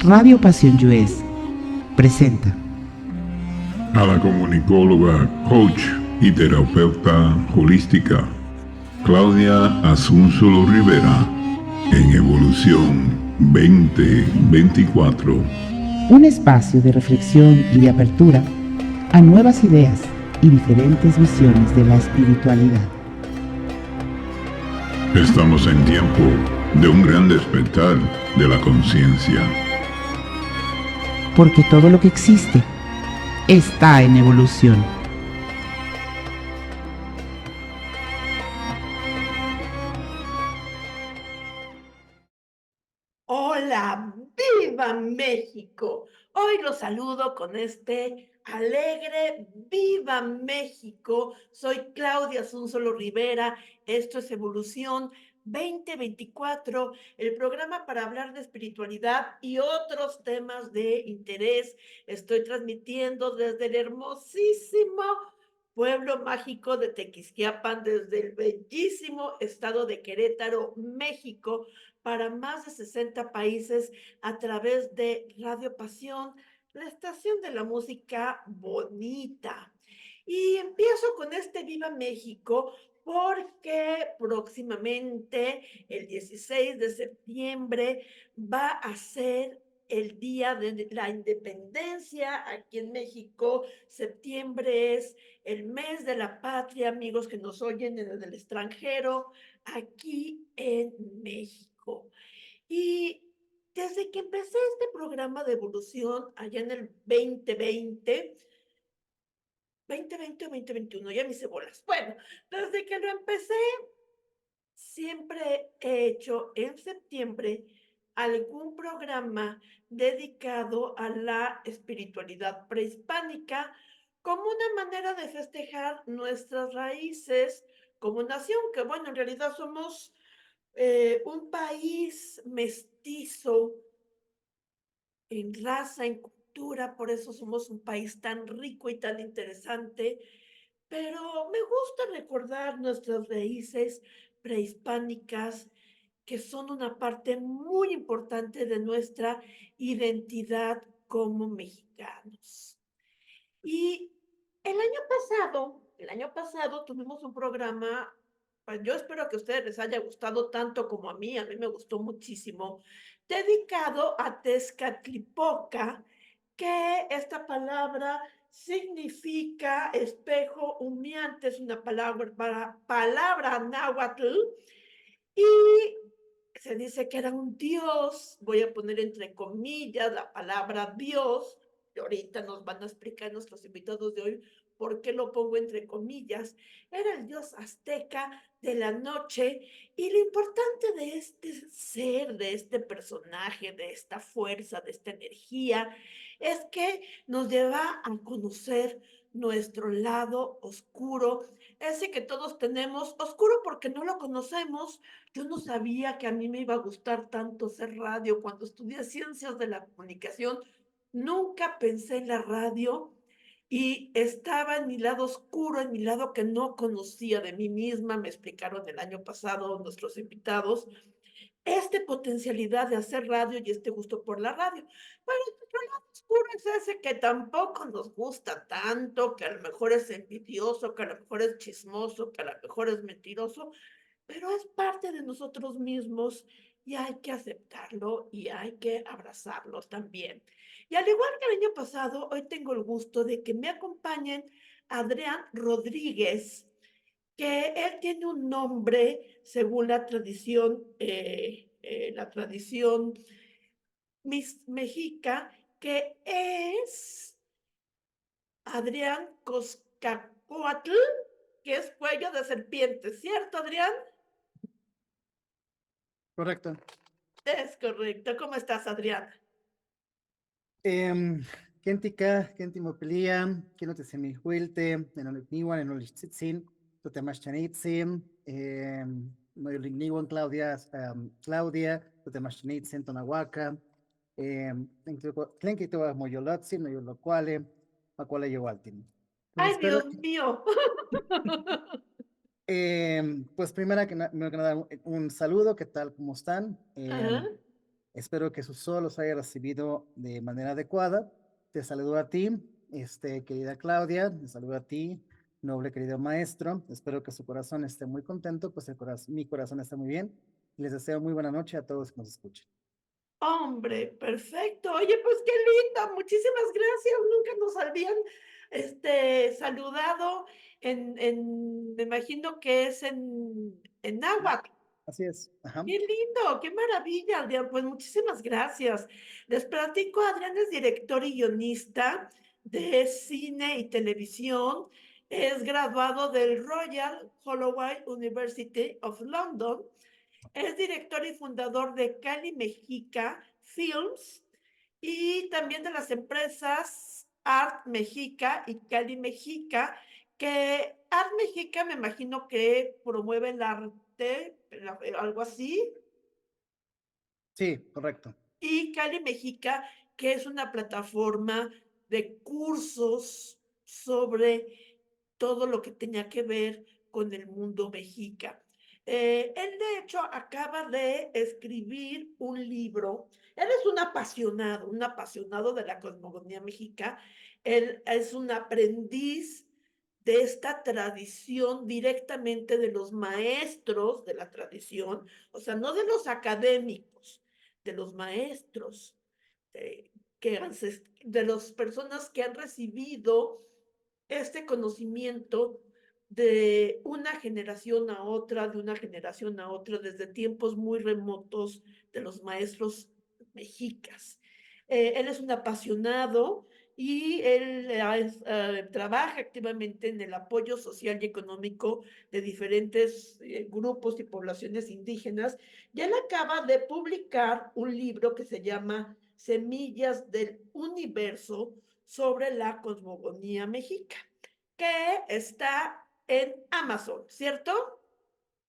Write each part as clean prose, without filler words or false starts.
Radio Pasión US presenta a la comunicóloga, coach y terapeuta holística Claudia Asúnzolo Rivera en Evolución 2024. un espacio de reflexión y de apertura a nuevas ideas y diferentes visiones de la espiritualidad. Estamos en tiempo de un gran despertar de la conciencia. Porque todo lo que existe está en evolución. Hola, ¡viva México! Hoy los saludo con este alegre ¡Viva México! Soy Claudia Asúnzolo Rivera, esto es Evolución 2024, el programa para hablar de espiritualidad y otros temas de interés. Estoy transmitiendo desde el hermosísimo pueblo mágico de Tequisquiapan, desde el bellísimo estado de Querétaro, México, para más de 60 países a través de Radio Pasión, la estación de la música bonita. Y empiezo con este Viva México porque próximamente, el 16 de septiembre, va a ser el Día de la Independencia aquí en México. Septiembre es el mes de la patria, amigos que nos oyen en el extranjero, aquí en México. Y desde que empecé este programa de evolución allá en el 2020 o 2021, ya me hice bolas. Bueno, desde que lo empecé, siempre he hecho en septiembre algún programa dedicado a la espiritualidad prehispánica como una manera de festejar nuestras raíces como nación, que bueno, en realidad somos un país mestizo en raza, en cultura, por eso somos un país tan rico y tan interesante, pero me gusta recordar nuestras raíces prehispánicas, que son una parte muy importante de nuestra identidad como mexicanos. Y el año pasado tuvimos un programa, pues yo espero que a ustedes les haya gustado tanto como a mí me gustó muchísimo, dedicado a Tezcatlipoca, que esta palabra significa espejo humeante, es una palabra náhuatl, y se dice que era un dios, voy a poner entre comillas la palabra dios, y ahorita nos van a explicar nuestros invitados de hoy por qué lo pongo entre comillas. Era el dios azteca de la noche, y lo importante de este ser, de este personaje, de esta fuerza, de esta energía, es que nos lleva a conocer nuestro lado oscuro, ese que todos tenemos, oscuro porque no lo conocemos. Yo no sabía que a mí me iba a gustar tanto hacer radio. Cuando estudié ciencias de la comunicación, nunca pensé en la radio, y estaba en mi lado oscuro, en mi lado que no conocía de mí misma. Me explicaron el año pasado nuestros invitados esta potencialidad de hacer radio y este gusto por la radio. Pero el lado oscuro es ese que tampoco nos gusta tanto, que a lo mejor es envidioso, que a lo mejor es chismoso, que a lo mejor es mentiroso, pero es parte de nosotros mismos y hay que aceptarlo y hay que abrazarlo también. Y al igual que el año pasado, hoy tengo el gusto de que me acompañen Adrián Rodríguez, que él tiene un nombre según la tradición mexica, que es Adrián Coscacuatl, que es cuello de serpiente, ¿cierto, Adrián? Correcto. Es correcto. ¿Cómo estás, Adrián? Kentika, Kentimopilia, Kenote Semihuilte, Nenolipniwan, Enolichitzin, Totemachanitzin, Noyoligniwan, Claudia, Totemachanitzin, Tonahuaca, Tlenkitoa Moyolotzi, Noyolocuale, Macuale Yowaltin. Pues ¡Ay, espero, Dios mío! pues primero que nada, un saludo, ¿qué tal? ¿Cómo están? Ajá. Espero que su sol los haya recibido de manera adecuada. Te saludo a ti, querida Claudia, te saludo a ti, noble querido maestro. Espero que su corazón esté muy contento, pues mi corazón está muy bien. Les deseo muy buena noche a todos que nos escuchen. Hombre, perfecto. Oye, pues qué lindo, muchísimas gracias. Nunca nos habían, saludado me imagino que es en náhuatl. Así es. Ajá. Qué lindo, qué maravilla, Adrián. Pues muchísimas gracias. Les platico, Adrián es director y guionista de cine y televisión. Es graduado del Royal Holloway University of London. Es director y fundador de Cali Mexica Films y también de las empresas Art Mexica y Cali Mexica, que Art Mexica me imagino que promueve el arte, algo así, Sí, correcto. y Cali Mexica, que es una plataforma de cursos sobre todo lo que tenía que ver con el mundo mexica. Él, de hecho, acaba de escribir un libro. Él es un apasionado de la cosmogonía mexica. Él es un aprendiz de esta tradición directamente de los maestros de la tradición, o sea, no de los académicos, de los maestros, de, de las personas que han recibido este conocimiento de una generación a otra, de una generación a otra, desde tiempos muy remotos de los maestros mexicas. Él es un apasionado y él trabaja activamente en el apoyo social y económico de diferentes grupos y poblaciones indígenas. Y él acaba de publicar un libro que se llama Semillas del Universo sobre la cosmogonía mexica, que está en Amazon, ¿cierto?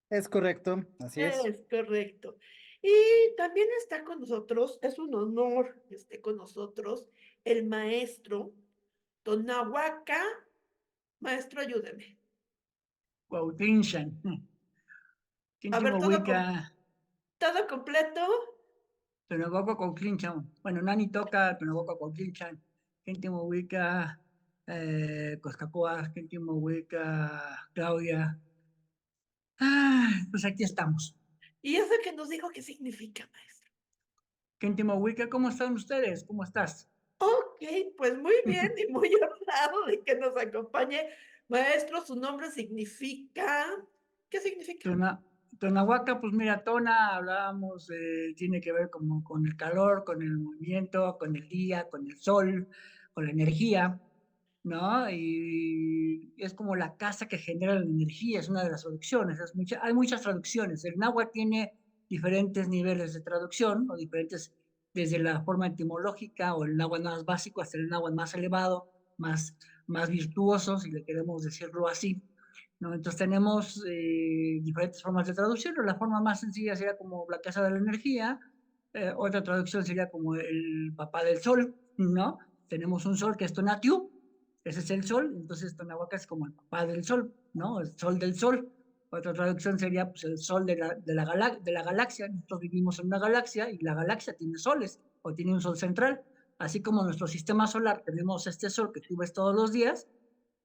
Es correcto, así es. Es correcto. Y también está con nosotros, es un honor que esté con nosotros, el maestro Tonahuaca. Maestro, ayúdeme. Cuautinchan. A ver, Quintimuhuica, todo completo. Tonogoco Cuautinchan. Bueno, Nani toca Tonogoco Cuautinchan. Quintimuhuica, Coscacoas, Quintimuhuica, Claudia. Pues aquí estamos. ¿Y eso que nos dijo qué significa, maestro? Quintimuhuica, ¿cómo están ustedes? ¿Cómo estás? Ok, pues muy bien y muy honrado de que nos acompañe. Maestro, su nombre significa, ¿qué significa? Tonahuaca, pues mira, Tona, hablábamos, tiene que ver como con el calor, con el movimiento, con el día, con el sol, con la energía, ¿no? Y es como la casa que genera la energía, es una de las traducciones. Hay muchas traducciones. El náhuatl tiene diferentes niveles de traducción, o diferentes, desde la forma etimológica o el náhuatl más básico hasta el náhuatl más elevado, más virtuoso, si le queremos decirlo así, ¿no? Entonces tenemos diferentes formas de traducción. La forma más sencilla sería como la casa de la energía, otra traducción sería como el papá del sol, ¿no? Tenemos un sol que es Tonatiuh, ese es el sol, entonces Tonahuaca es como el papá del sol, ¿no? El sol del sol. Otra traducción sería pues, el sol de la galaxia. Nosotros vivimos en una galaxia y la galaxia tiene soles o tiene un sol central. Así como nuestro sistema solar tenemos este sol que tú ves todos los días,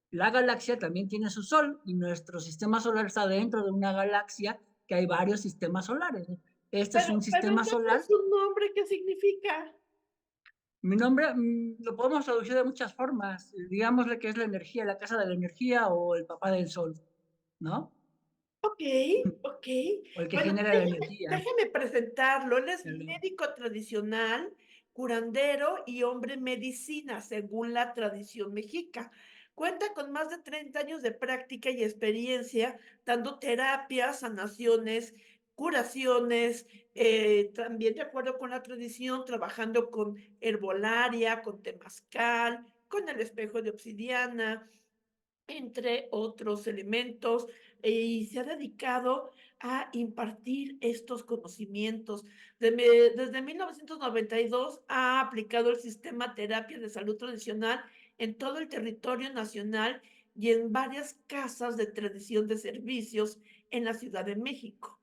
la galaxia también tiene su sol y nuestro sistema solar está dentro de una galaxia que hay varios sistemas solares. Este es un Pero sistema entonces solar. su nombre, ¿qué significa? Mi nombre lo podemos traducir de muchas formas. Digámosle que es la energía, la casa de la energía o el papá del sol, ¿no? Ok, ok. O el que Bueno, genera la energía. déjeme presentarlo. Él es médico tradicional, curandero y hombre medicina, según la tradición mexica. Cuenta con más de 30 años de práctica y experiencia, dando terapias, sanaciones, curaciones, también de acuerdo con la tradición, trabajando con herbolaria, con temazcal, con el espejo de obsidiana, entre otros elementos, y se ha dedicado a impartir estos conocimientos. Desde 1992 ha aplicado el sistema terapia de salud tradicional en todo el territorio nacional y en varias casas de tradición de servicios en la Ciudad de México.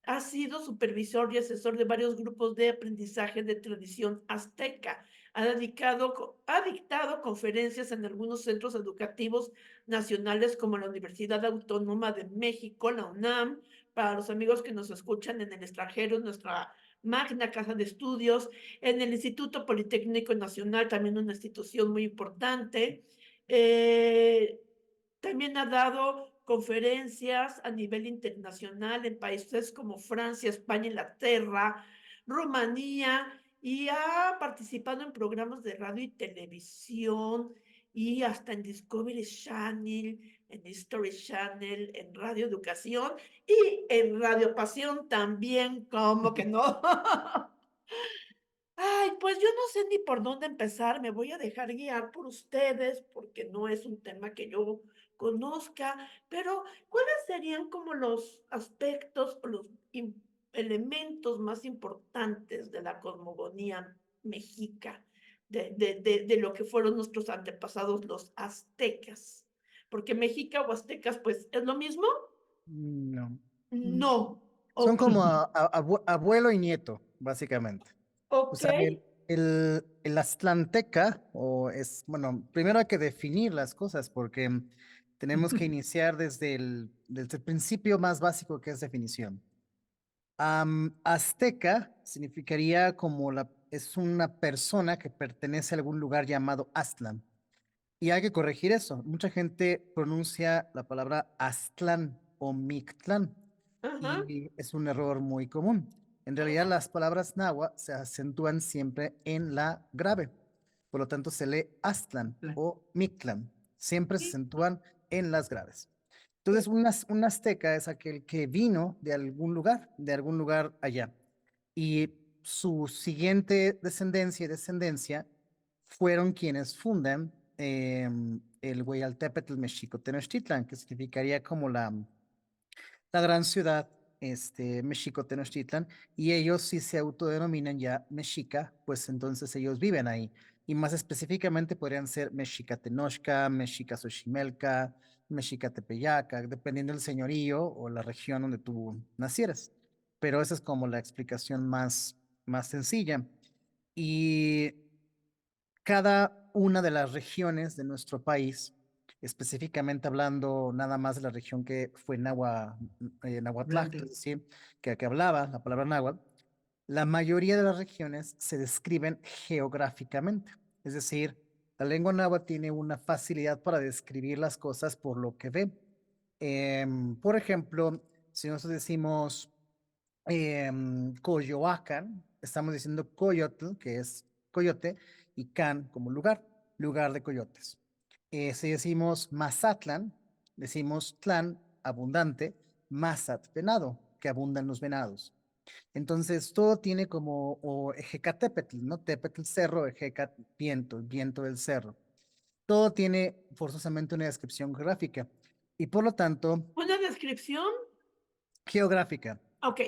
Ha sido supervisor y asesor de varios grupos de aprendizaje de tradición azteca. Ha dictado conferencias en algunos centros educativos nacionales como la Universidad Autónoma de México, la UNAM, para los amigos que nos escuchan en el extranjero, nuestra magna casa de estudios, en el Instituto Politécnico Nacional, también una institución muy importante. También ha dado conferencias a nivel internacional en países como Francia, España, Inglaterra, Rumanía, y ha participado en programas de radio y televisión y hasta en Discovery Channel, en History Channel, en Radio Educación y en Radio Pasión también, como que no. Ay, pues yo no sé ni por dónde empezar, me voy a dejar guiar por ustedes porque no es un tema que yo conozca, pero ¿cuáles serían como los aspectos o los elementos más importantes de la cosmogonía mexica, de lo que fueron nuestros antepasados, los aztecas? Porque mexica o aztecas, pues, ¿es lo mismo? No. No. Son Ok, como abuelo y nieto, básicamente. O ok. sea, el aztlanteca, o es, bueno, primero hay que definir las cosas porque tenemos que iniciar desde el principio más básico que es definición. Azteca significaría como es una persona que pertenece a algún lugar llamado Aztlán. Y hay que corregir eso. Mucha gente pronuncia la palabra Aztlán o Mictlán Ajá. y es un error muy común. En realidad las palabras náhuatl se acentúan siempre en la grave. Por lo tanto se lee Aztlán o Mictlán. Siempre se acentúan en las graves. Entonces un azteca es aquel que vino de algún lugar allá. Y su siguiente descendencia y descendencia fueron quienes fundan el Hueyaltépetl Mexico Tenochtitlan, que significaría como la gran ciudad Mexico Tenochtitlan, y ellos si se autodenominan ya Mexica, pues entonces ellos viven ahí. Y más específicamente podrían ser Mexica Tenochca, Mexica Xochimelca, Mexica Tepeyaca, dependiendo del señorío o la región donde tú nacieras. Pero esa es como la explicación más sencilla. Y cada una de las regiones de nuestro país, específicamente hablando nada más de la región que fue Nahuatl, es decir, que hablaba la palabra náhuatl, la mayoría de las regiones se describen geográficamente. Es decir, la lengua náhuatl tiene una facilidad para describir las cosas por lo que ve. Por ejemplo, si nosotros decimos Coyoacán, estamos diciendo Coyotl, que es coyote, y Can como lugar de coyotes. Si decimos Mazatlán, decimos Tlán, abundante, Mazat, venado, que abundan los venados. Entonces, todo tiene como, o Ejecatepetl, ¿no? Tepetl, cerro, Ejecat, viento, viento del cerro. Todo tiene forzosamente una descripción geográfica y por lo tanto, ¿Una descripción? geográfica. Ok.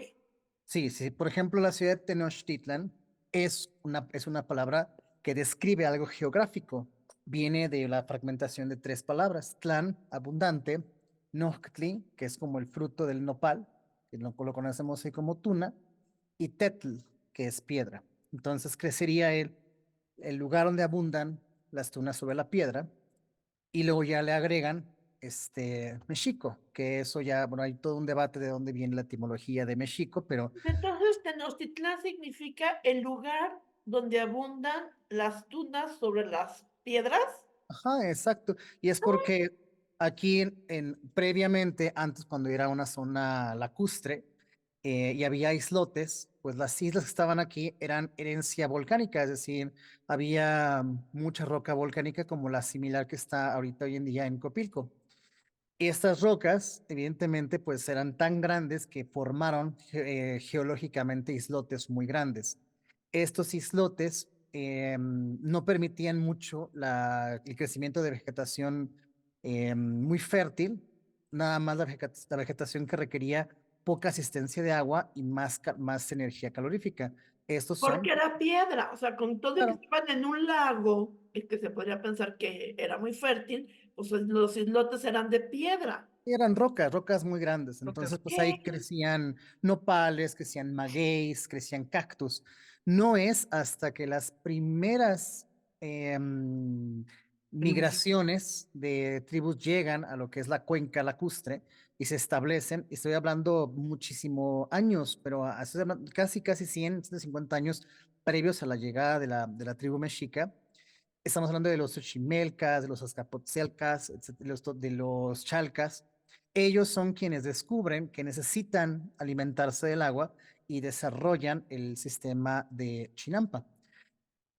Sí, sí. Por ejemplo, la ciudad de Tenochtitlan es una palabra que describe algo geográfico. Viene de la fragmentación de tres palabras. Tlán, abundante. Noctli, que es como el fruto del nopal, que lo conocemos así como tuna. Y Tetl, que es piedra. Entonces crecería el lugar donde abundan las tunas sobre la piedra. Y luego ya le agregan Mexico, que eso ya, bueno, hay todo un debate de dónde viene la etimología de Mexico, pero Entonces, Tenochtitlán significa el lugar donde abundan las tunas sobre las piedras. ajá, exacto. Y es porque aquí previamente, antes cuando era una zona lacustre y había islotes, pues las islas que estaban aquí eran herencia volcánica, es decir, había mucha roca volcánica como la similar que está ahorita hoy en día en Copilco. Estas rocas, evidentemente, pues eran tan grandes que formaron geológicamente islotes muy grandes. Estos islotes no permitían mucho el crecimiento de vegetación muy fértil, nada más la vegetación que requería poca asistencia de agua y más energía calorífica. Estos son, Porque era piedra, o sea, con todo y que claro, estaban en un lago, y que se podría pensar que era muy fértil, pues los islotes eran de piedra. Eran rocas muy grandes. Rocas. Entonces, pues ahí ¿Qué? crecían nopales, crecían magueyes, crecían cactus. No es hasta que las primeras Tribus. migraciones de tribus llegan a lo que es la cuenca lacustre y se establecen, y estoy hablando muchísimo años, pero casi 150 años previos a la llegada de la tribu mexica. Estamos hablando de los Xochimelcas, de los Azcapotzelcas, de los Chalcas. Ellos son quienes descubren que necesitan alimentarse del agua y desarrollan el sistema de Chinampa.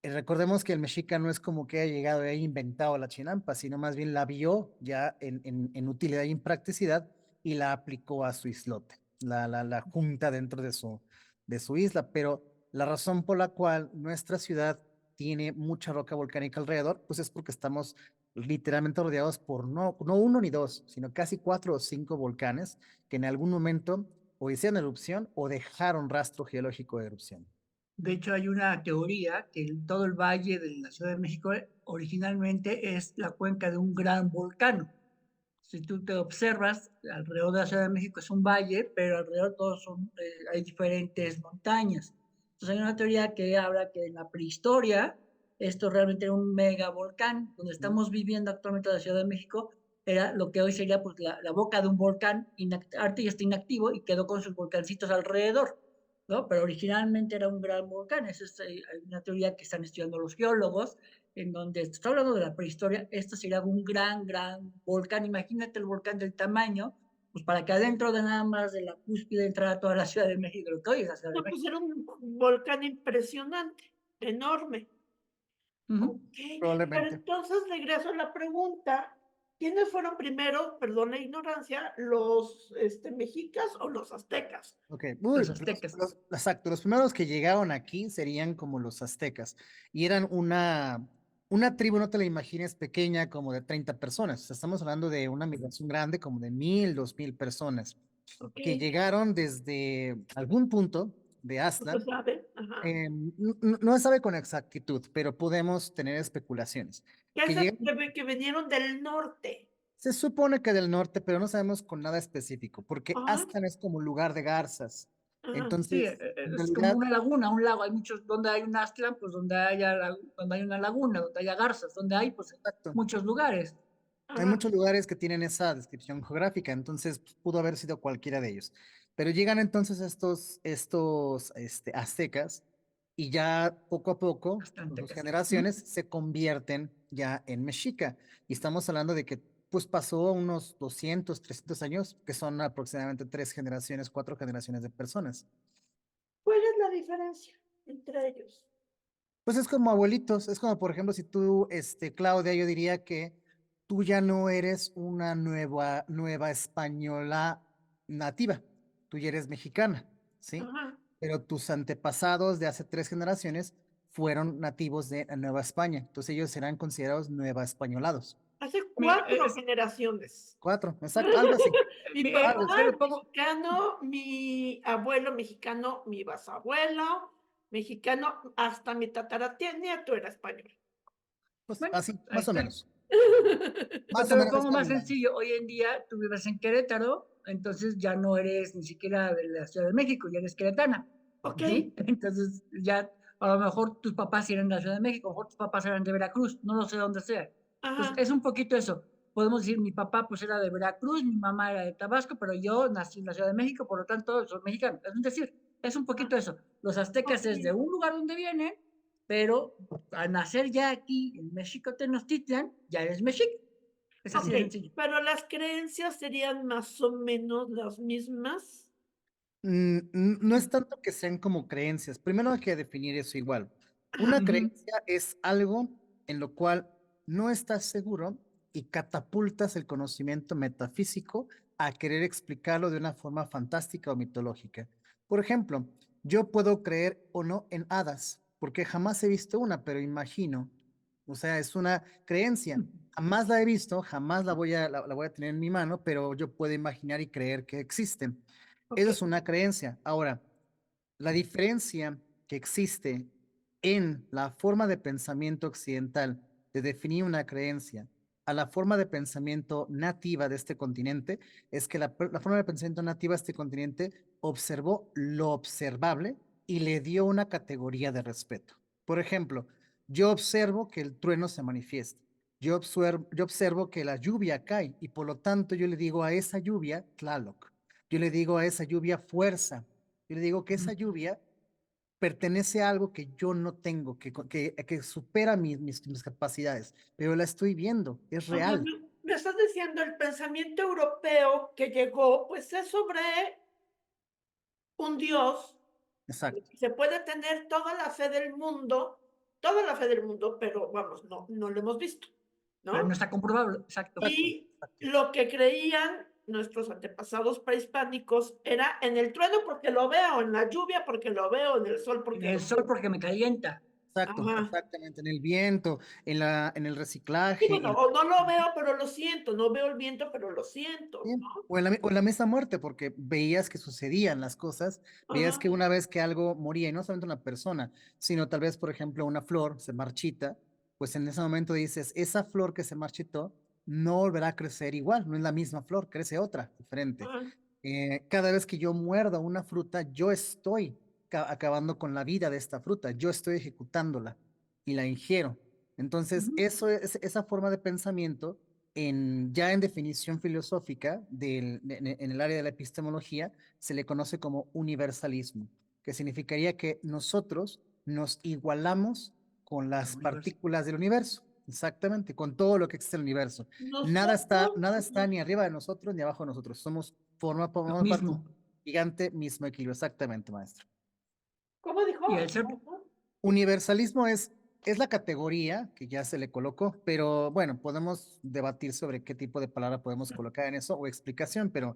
Recordemos que el mexica no es como que haya llegado y haya inventado la chinampa, sino más bien la vio ya en utilidad y en practicidad y la aplicó a su islote, la junta dentro de su isla. Pero la razón por la cual nuestra ciudad tiene mucha roca volcánica alrededor, pues es porque estamos literalmente rodeados por no uno ni dos, sino casi 4 o 5 volcanes que en algún momento o hicieron erupción o dejaron rastro geológico de erupción. De hecho, hay una teoría que todo el valle de la Ciudad de México originalmente es la cuenca de un gran volcán. Si tú te observas, alrededor de la Ciudad de México es un valle, pero alrededor todos hay diferentes montañas. Entonces hay una teoría que habla que en la prehistoria esto realmente era un mega volcán. Donde estamos viviendo actualmente en la Ciudad de México era lo que hoy sería pues, la boca de un volcán, ahorita ya está inactivo y quedó con sus volcancitos alrededor, ¿no? Pero originalmente era un gran volcán. Esa es una teoría que están estudiando los geólogos, en donde se está hablando de la prehistoria. Esto sería un gran volcán. Imagínate el volcán del tamaño, pues para que adentro de nada más de la cúspide entrara toda la Ciudad de México, lo que hoy es la Ciudad de No, pues México. era un volcán impresionante, enorme. Ujú. Ok, pero Probablemente. entonces regreso a la pregunta. ¿Quiénes fueron primero, perdón la ignorancia, los mexicas o los aztecas? Ok, Los aztecas. exacto, los primeros que llegaron aquí serían como los aztecas y eran una tribu, no te la imagines pequeña como de 30 personas, o sea, estamos hablando de una migración grande como de 1000, 2000 personas Ok, que llegaron desde algún punto de no se Aztlán. sabe. Ajá. No se sabe con exactitud, pero podemos tener especulaciones. ¿Qué Que es el llegaron, que vinieron del norte? se supone que del norte, pero no sabemos con nada específico, porque Ajá, Aztlán es como lugar de garzas. ajá. Sí, Entonces, en es como realidad, una laguna, un lago. Hay muchos, donde hay un Aztlán, pues donde hay una laguna, donde haya garzas, donde hay pues exacto. muchos lugares. Hay Ajá. muchos lugares que tienen esa descripción geográfica, entonces pues, pudo haber sido cualquiera de ellos. Pero llegan entonces estos aztecas y ya poco a poco, con sus Aztecas. generaciones, se convierten ya en mexica. Y estamos hablando de que pues pasó unos 200, 300 años, que son aproximadamente 3 generaciones, 4 generaciones de personas. ¿Cuál es la diferencia entre ellos? Pues es como abuelitos, es como por ejemplo si tú, Claudia, yo diría que tú ya no eres una nueva española nativa, tú ya eres mexicana, ¿sí? Ajá. Pero tus antepasados de hace 3 generaciones fueron nativos de la Nueva España, entonces ellos serán considerados nueva españolados. Hace Mira, 4 generaciones. 4, exacto, algo así. Mi Algo así. papá te lo es pongo, mexicano, mi abuelo mexicano, mi bisabuelo mexicano, hasta mi tataranieto era español. Pues bueno, así, ahí más o está. menos. Pero Más te o lo menos pongo está más ligado. sencillo. Hoy en día tú vives en Querétaro, entonces ya no eres ni siquiera de la Ciudad de México, ya eres queretana, Ok, ¿sí? Entonces ya a lo mejor tus papás eran de la Ciudad de México, a lo mejor tus papás eran de Veracruz, no lo sé dónde sea. Entonces ajá, es un poquito eso. Podemos decir, mi papá pues era de Veracruz, mi mamá era de Tabasco, pero yo nací en la Ciudad de México, por lo tanto soy mexicano. Es decir, es un ah, poquito eso. Los aztecas es de ok, un lugar donde vienen, pero al nacer ya aquí en México Tenochtitlan, ya eres mexica. Es así ok, de sencillo. pero las creencias serían más o menos las mismas. No es tanto que sean como creencias. Primero hay que definir eso igual. Ajá, Una Ujú. creencia es algo en lo cual no estás seguro y catapultas el conocimiento metafísico a querer explicarlo de una forma fantástica o mitológica. Por ejemplo, yo puedo creer o no en hadas, porque jamás he visto una, pero imagino. O sea, es una creencia. Jamás la he visto, jamás la voy a tener en mi mano, pero yo puedo imaginar y creer que existen. ok, Eso es una creencia. Ahora, la diferencia que existe en la forma de pensamiento occidental de definir una creencia a la forma de pensamiento nativa de este continente, es que la forma de pensamiento nativa de este continente observó lo observable y le dio una categoría de respeto. Por ejemplo, yo observo que el trueno se manifiesta. Yo observo que la lluvia cae y por lo tanto yo le digo a esa lluvia Tlaloc. Yo le digo a esa lluvia fuerza. Yo le digo que esa lluvia pertenece a algo que yo no tengo, que supera mis capacidades, pero la estoy viendo, es O sea, real. me estás diciendo el pensamiento europeo que llegó, pues es sobre un Dios. Exacto. Se puede tener toda la fe del mundo, pero vamos, no lo hemos visto, Pero no ¿no? está comprobable, exacto. Exacto, Y exacto. lo que creían nuestros antepasados prehispánicos era en el trueno porque lo veo, en la lluvia porque lo veo, en el sol En porque el lo sol veo. porque me calienta. Exacto, Ajá. exactamente, en el viento, en el Sí, reciclaje, bueno, o no lo veo, pero lo siento, no veo el viento, pero lo siento, bien, ¿no? o en la misma muerte, porque veías que sucedían las cosas, veías Ajá. que una vez que algo moría, y no solamente una persona, sino tal vez, por ejemplo, una flor se marchita, pues en ese momento dices, esa flor que se marchitó no volverá a crecer igual, no es la misma flor, crece otra, diferente. Ajá. Cada vez que yo muerdo una fruta, yo estoy acabando con la vida de esta fruta, yo estoy ejecutándola y la ingiero. Entonces, Ujú. esa forma de pensamiento, ya en definición filosófica en el área de la epistemología, se le conoce como universalismo, que significaría que nosotros nos igualamos con Al las universo. partículas del universo, exactamente, con todo lo que existe en el universo. Nosotros, Nada está ni arriba de nosotros ni abajo de nosotros. Lo Formamos parte de mismo. un gigante mismo equilibrio. Exactamente, maestro. ¿cómo Y el dijo? ser, Universalismo es la categoría que ya se le colocó, pero bueno, podemos debatir sobre qué tipo de palabra podemos colocar en eso o explicación, pero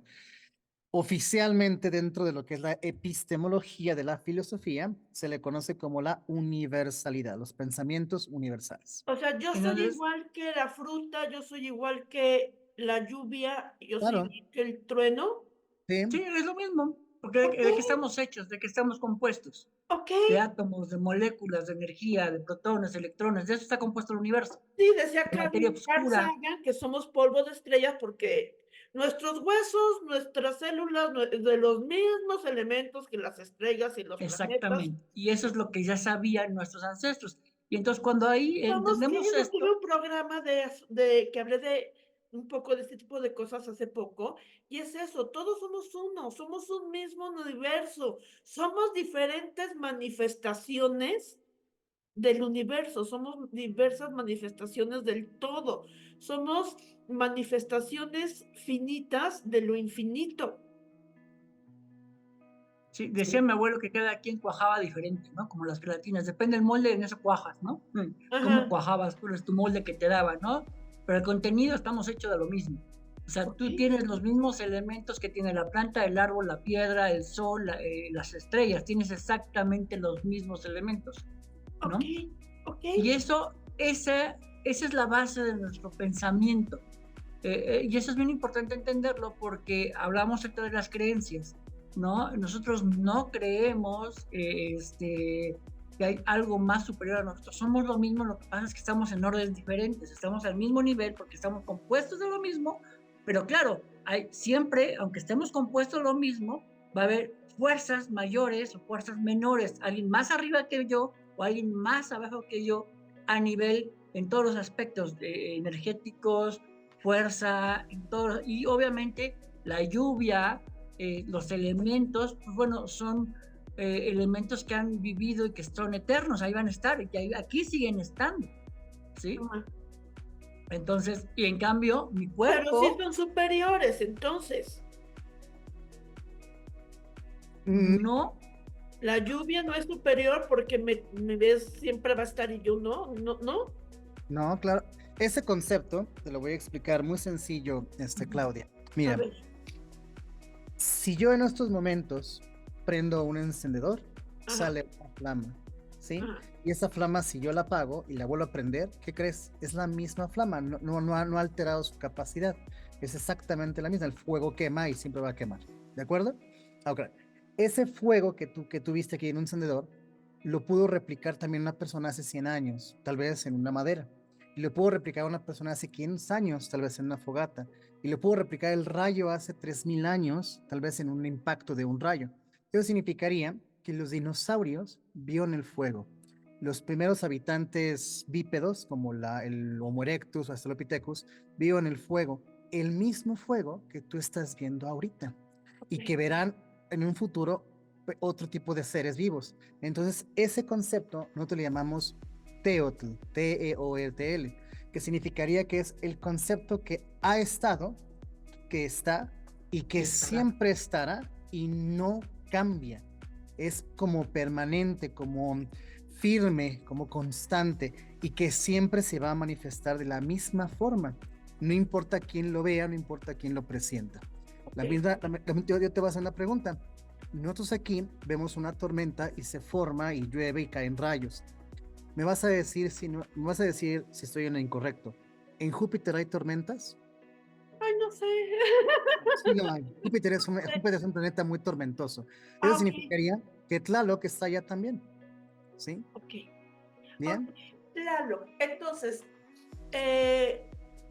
oficialmente dentro de lo que es la epistemología de la filosofía, se le conoce como la universalidad, los pensamientos universales. O sea, yo soy entonces, igual que la fruta, yo soy igual que la lluvia, yo soy Claro, igual que el trueno. sí, sí, es lo mismo. Porque Ok, de qué estamos hechos, de qué estamos compuestos. ok. De átomos, de moléculas, de energía, de protones, electrones. De eso está compuesto el universo. Sí, decía De materia Carl oscura. Sagan que somos polvo de estrellas porque nuestros huesos, nuestras células, de los mismos elementos que las estrellas y los planetas. Exactamente. Y eso es lo que ya sabían nuestros ancestros. Y entonces cuando ahí Somos, entendemos fíjense, tuve esto, un programa que hablé de un poco de este tipo de cosas hace poco, y es eso, todos somos uno, somos un mismo universo, somos diferentes manifestaciones del universo, somos diversas manifestaciones del todo, somos manifestaciones finitas de lo infinito. sí, sí, decía mi abuelo que cada quien cuajaba diferente, ¿no? Como las gelatinas, depende del molde, en eso cuajas, ¿no? Cómo Ajá, cuajabas, cuál es tu molde que te daba, ¿no? Pero el contenido estamos hechos de lo mismo. O sea, ok, tú tienes los mismos elementos que tiene la planta, el árbol, la piedra, el sol, las estrellas, tienes exactamente los mismos elementos, ok, ¿no? ok. Y esa es la base de nuestro pensamiento. Y eso es bien importante entenderlo porque hablamos de las creencias, ¿no? Nosotros no creemos que hay algo más superior a nosotros. Somos lo mismo, lo que pasa es que estamos en órdenes diferentes, estamos al mismo nivel porque estamos compuestos de lo mismo, pero claro, hay siempre, aunque estemos compuestos de lo mismo, va a haber fuerzas mayores o fuerzas menores, alguien más arriba que yo o alguien más abajo que yo a nivel en todos los aspectos energéticos, fuerza, en todo, y obviamente la lluvia, los elementos, pues bueno, son elementos que han vivido y que son eternos, ahí van a estar, y que aquí siguen estando, ¿sí? Ajá. Entonces, y en cambio, mi Pero sí cuerpo, son superiores, entonces. mm, no, La lluvia no es superior porque me ves, siempre va a estar y yo no, no, no. no, claro. Ese concepto te lo voy a explicar muy sencillo, Claudia. A Mira, ver, si yo en estos momentos prendo un encendedor, ajá, sale una flama, ¿sí? ajá. Y esa flama, si yo la apago y la vuelvo a prender, ¿qué crees? Es la misma flama, no ha alterado su capacidad. Es exactamente la misma. El fuego quema y siempre va a quemar. ¿De acuerdo? Ahora, ese fuego que tuviste aquí en un encendedor, lo pudo replicar también una persona hace 100 años, tal vez en una madera. y lo puedo replicar a una persona hace 500 años, tal vez en una fogata, y lo puedo replicar el rayo hace 3000 años, tal vez en un impacto de un rayo. Eso significaría que los dinosaurios vieron el fuego. Los primeros habitantes bípedos, como el Homo erectus o Australopithecus, vieron el mismo fuego que tú estás viendo ahorita, y que verán en un futuro otro tipo de seres vivos. Entonces, ese concepto nosotros le llamamos Teotl, Teotl, que significaría que es el concepto que ha estado, que está y que siempre estará y no cambia. Es como permanente, como firme, como constante, y que siempre se va a manifestar de la misma forma. No importa quién lo vea, no importa quién lo presienta. Yo te voy a hacer una pregunta. Nosotros aquí vemos una tormenta y se forma y llueve y caen rayos. Me vas a decir si estoy en lo incorrecto. ¿En Júpiter hay tormentas? Ay, no sé. Sí, lo hay. Júpiter es un planeta muy tormentoso. Eso significaría que Tlaloc está allá también. ¿Sí? Ok. ¿Bien? Tlaloc. Entonces,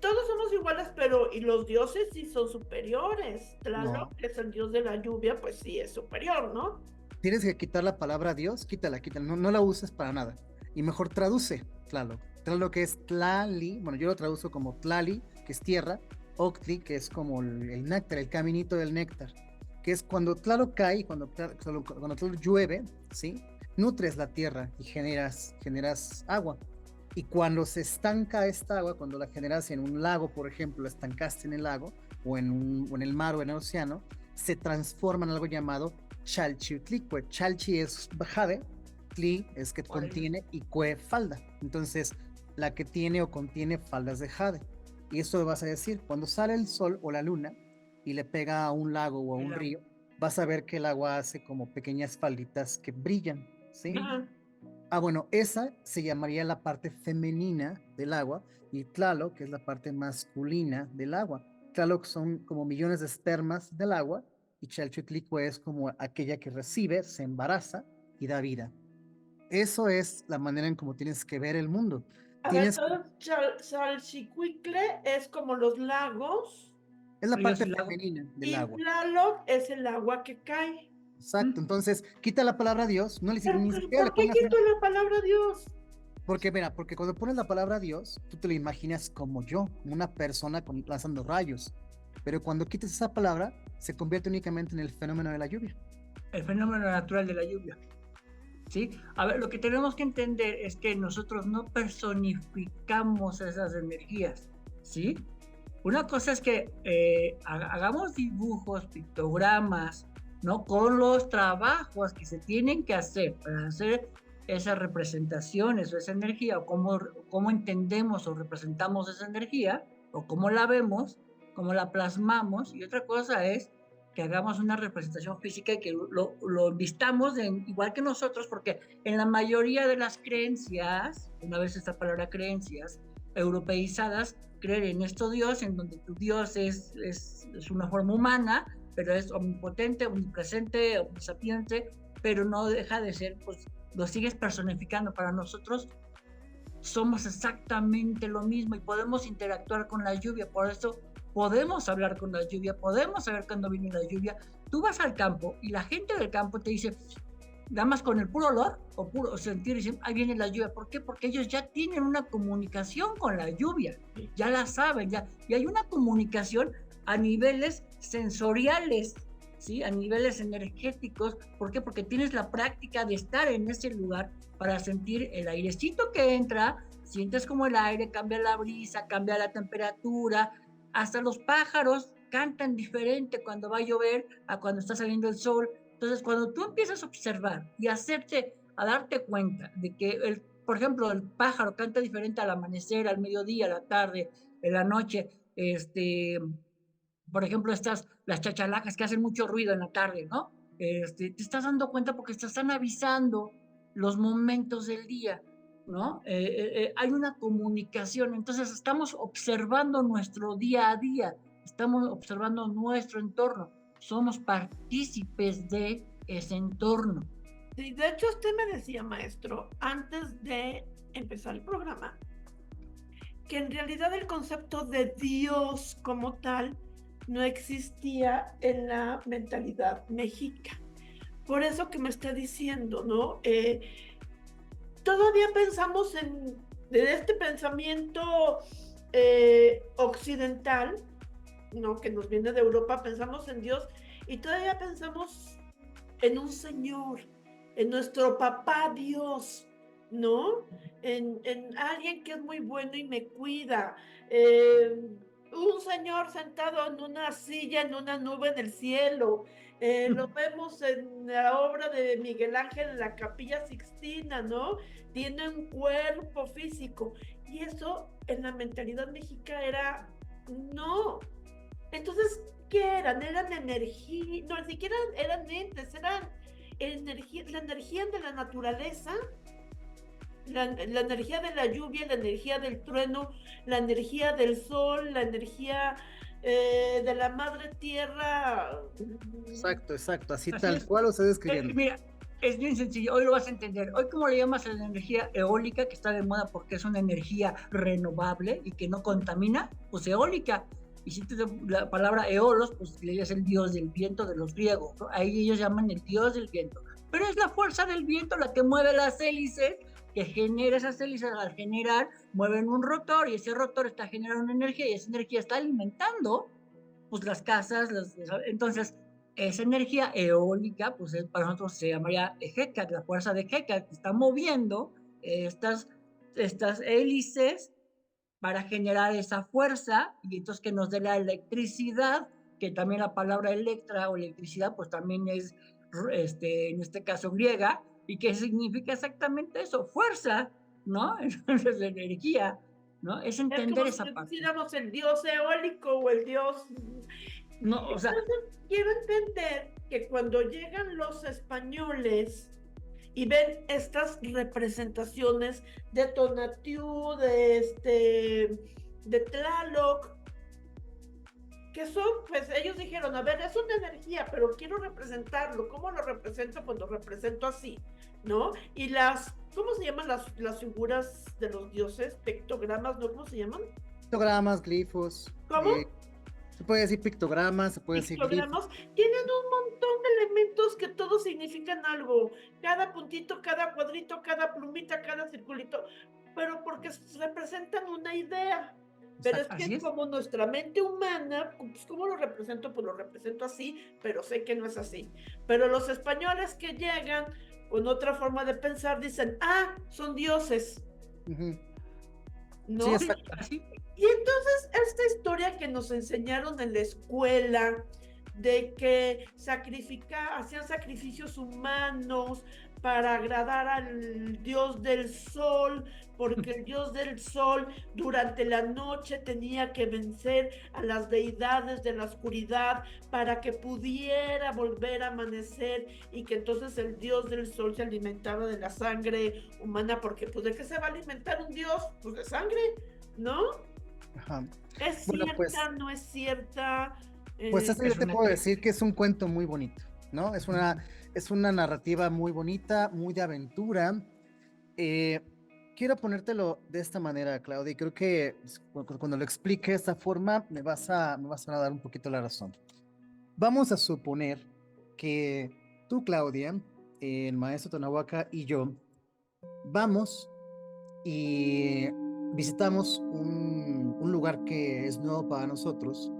todos somos iguales, pero ¿y los dioses sí son superiores? Tlaloc, que es el dios de la lluvia, pues sí es superior, ¿no? Tienes que quitar la palabra Dios, quítala, no la uses para nada. Y mejor traduce Tlaloc. Tlaloc es Tlali, bueno, yo lo traduzco como Tlali, que es tierra, Octli, que es como el néctar, el caminito del néctar, que es cuando Tlaloc cae, cuando Tlaloc llueve, ¿sí? Nutres la tierra y generas agua. Y cuando se estanca esta agua, cuando la generas en un lago, por ejemplo, la estancaste en el lago, o en el mar o en el océano, se transforma en algo llamado Chalchiutlicue. Chalchi es jade, Tli es que contiene y Cue falda. Entonces, la que tiene o contiene faldas de jade. Y eso vas a decir, cuando sale el sol o la luna y le pega a un lago o a un río, vas a ver que el agua hace como pequeñas falditas que brillan, ¿sí? Bueno, esa se llamaría la parte femenina del agua, y Tlaloc, que es la parte masculina del agua. Tlaloc son como millones de espermas del agua, y Chalchiutlicue es como aquella que recibe, se embaraza y da vida. Eso es la manera en cómo tienes que ver el mundo. Chalchicuicle es como los lagos. Es la parte femenina del agua. Y Tlaloc es el agua que cae. Exacto, entonces quita la palabra Dios, no le ¿Por qué quito la palabra Dios? Porque mira, porque cuando pones la palabra Dios, tú te lo imaginas como yo, una persona lanzando rayos, pero cuando quitas esa palabra, se convierte únicamente en el fenómeno de la lluvia. El fenómeno natural de la lluvia. ¿Sí? A ver, lo que tenemos que entender es que nosotros no personificamos esas energías, ¿sí? Una cosa es que hagamos dibujos, pictogramas, ¿no? Con los trabajos que se tienen que hacer para hacer esas representaciones o esa energía, o cómo entendemos o representamos esa energía, o cómo la vemos, cómo la plasmamos, y otra cosa es que hagamos una representación física y que lo vistamos igual que nosotros, porque en la mayoría de las creencias, una vez esta palabra creencias, europeizadas, creer en nuestro Dios, en donde tu Dios es una forma humana, pero es omnipotente, omnipresente, omnisapiente, pero no deja de ser, pues lo sigues personificando. Para nosotros somos exactamente lo mismo y podemos interactuar con la lluvia, por eso podemos hablar con la lluvia, podemos saber cuándo viene la lluvia. Tú vas al campo y la gente del campo te dice, nada más con el puro olor o puro sentir, dicen, ahí viene la lluvia. ¿Por qué? Porque ellos ya tienen una comunicación con la lluvia, ya la saben, y hay una comunicación a niveles sensoriales, ¿sí? A niveles energéticos. ¿Por qué? Porque tienes la práctica de estar en ese lugar para sentir el airecito que entra, sientes como el aire cambia la brisa, cambia la temperatura, hasta los pájaros cantan diferente cuando va a llover a cuando está saliendo el sol. Entonces, cuando tú empiezas a observar y a darte cuenta de que, por ejemplo, el pájaro canta diferente al amanecer, al mediodía, a la tarde, en la noche, por ejemplo, las chachalacas que hacen mucho ruido en la tarde, ¿no? Te estás dando cuenta porque te están avisando los momentos del día, ¿no? Hay una comunicación, entonces estamos observando nuestro día a día, estamos observando nuestro entorno, somos partícipes de ese entorno. Sí, de hecho usted me decía, maestro, antes de empezar el programa, que en realidad el concepto de Dios como tal no existía en la mentalidad mexica. Por eso que me está diciendo, ¿no? Todavía pensamos de este pensamiento occidental, ¿no? Que nos viene de Europa, pensamos en Dios y todavía pensamos en un Señor, en nuestro papá Dios, ¿no? En alguien que es muy bueno y me cuida. Un señor sentado en una silla, en una nube en el cielo. Lo vemos en la obra de Miguel Ángel en la Capilla Sixtina, ¿no? Tiene un cuerpo físico. Y eso en la mentalidad mexica era, no. Entonces, ¿qué eran? Eran energía, no, ni siquiera eran entes, eran energía, la energía de la naturaleza, la energía de la lluvia, la energía del trueno, la energía del sol, la energía de la madre tierra. Exacto, así Así tal es. cual lo estoy describiendo. Mira, es bien sencillo, hoy lo vas a entender. Hoy, ¿cómo le llamas a la energía eólica, que está de moda porque es una energía renovable y que no contamina? Pues eólica. Y si te la palabra eolos, pues es el dios del viento de los griegos, ¿no? Ahí ellos llaman el dios del viento. Pero es la fuerza del viento la que mueve las hélices, que genera esas hélices. Al generar, mueven un rotor y ese rotor está generando energía y esa energía está alimentando pues las casas. Entonces, esa energía eólica, pues para nosotros se llamaría Hecate, la fuerza de Hecate, que está moviendo estas hélices para generar esa fuerza y entonces que nos dé la electricidad, que también la palabra electra o electricidad, pues también es, en este caso, griega, y que significa exactamente eso, fuerza, ¿no? Entonces, la energía, ¿no? Es Es entender como esa si parte. dijéramos el dios eólico o el dios. No, o sea, Entonces, quiero entender que cuando llegan los españoles y ven estas representaciones de Tonatiuh, de Tlaloc, que son, pues ellos dijeron, a ver, es una energía, pero quiero representarlo. ¿Cómo lo represento? Pues lo represento así, ¿no? Y ¿cómo se llaman las figuras de los dioses? Pictogramas, ¿no? ¿Cómo se llaman? Pictogramas, glifos. ¿Cómo? Se puede decir pictogramas, se puede decir glifos. Pictogramas tienen un montón de elementos que todos significan algo. Cada puntito, cada cuadrito, cada plumita, cada circulito, pero porque representan una idea. Pero es que es como nuestra mente humana, pues ¿cómo lo represento? Pues lo represento así, pero sé que no es así. Pero los españoles que llegan con otra forma de pensar dicen, son dioses. ¿No? Sí, exacto. Y entonces esta historia que nos enseñaron en la escuela de que hacían sacrificios humanos para agradar al dios del sol, porque el dios del sol durante la noche tenía que vencer a las deidades de la oscuridad para que pudiera volver a amanecer, y que entonces el dios del sol se alimentaba de la sangre humana, porque pues ¿de qué se va a alimentar un dios? Pues de sangre, ¿no? Ajá. ¿Es Bueno, cierta? pues, ¿No es cierta? Pues esto yo te puedo decir que es un cuento muy bonito, ¿no? Es una narrativa muy bonita, muy de aventura. Quiero ponértelo de esta manera, Claudia, y creo que cuando lo explique de esta forma me vas a dar un poquito la razón. Vamos a suponer que tú, Claudia, el maestro Tonahuaca y yo vamos y visitamos un lugar que es nuevo para nosotros,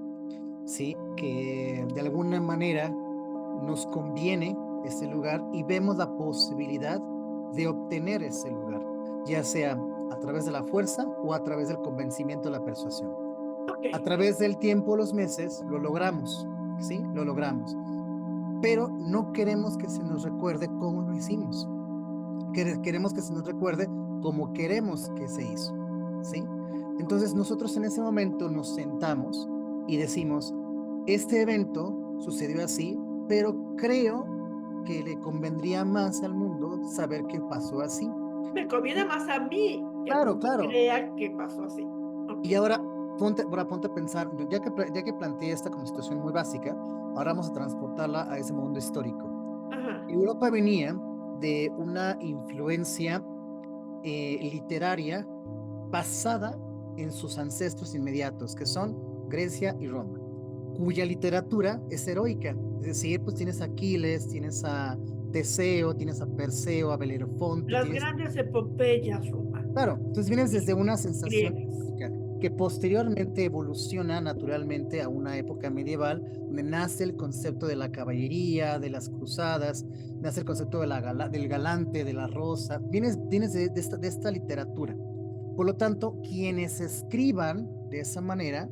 ¿sí? Que de alguna manera nos conviene ese lugar y vemos la posibilidad de obtener ese lugar, ya sea a través de la fuerza o a través del convencimiento de la persuasión. Okay. A través del tiempo, los meses, lo logramos, ¿sí? Lo logramos. Pero no queremos que se nos recuerde cómo lo hicimos. Queremos que se nos recuerde cómo queremos que se hizo, ¿sí? Entonces nosotros en ese momento nos sentamos y decimos, este evento sucedió así, pero creo que le convendría más al mundo saber que pasó así. Me conviene más a mí que Claro. crea que pasó así. Y ahora ponte a pensar, ya que planteé esta como situación muy básica, ahora vamos a transportarla a ese mundo histórico. Ajá. Europa venía de una influencia literaria basada en sus ancestros inmediatos, que son Grecia y Roma, cuya literatura es heroica. Es decir, pues tienes a Aquiles, tienes a Teseo, tienes a Perseo, a Belerofonte, Las tienes... grandes epopeyas, Roma, Claro, entonces vienes desde una sensación griegas. heroica que posteriormente evoluciona naturalmente a una época medieval, donde nace el concepto de la caballería, de las cruzadas, nace el concepto de del galante, de la rosa, vienes de esta literatura. Por lo tanto, quienes escriban de esa manera,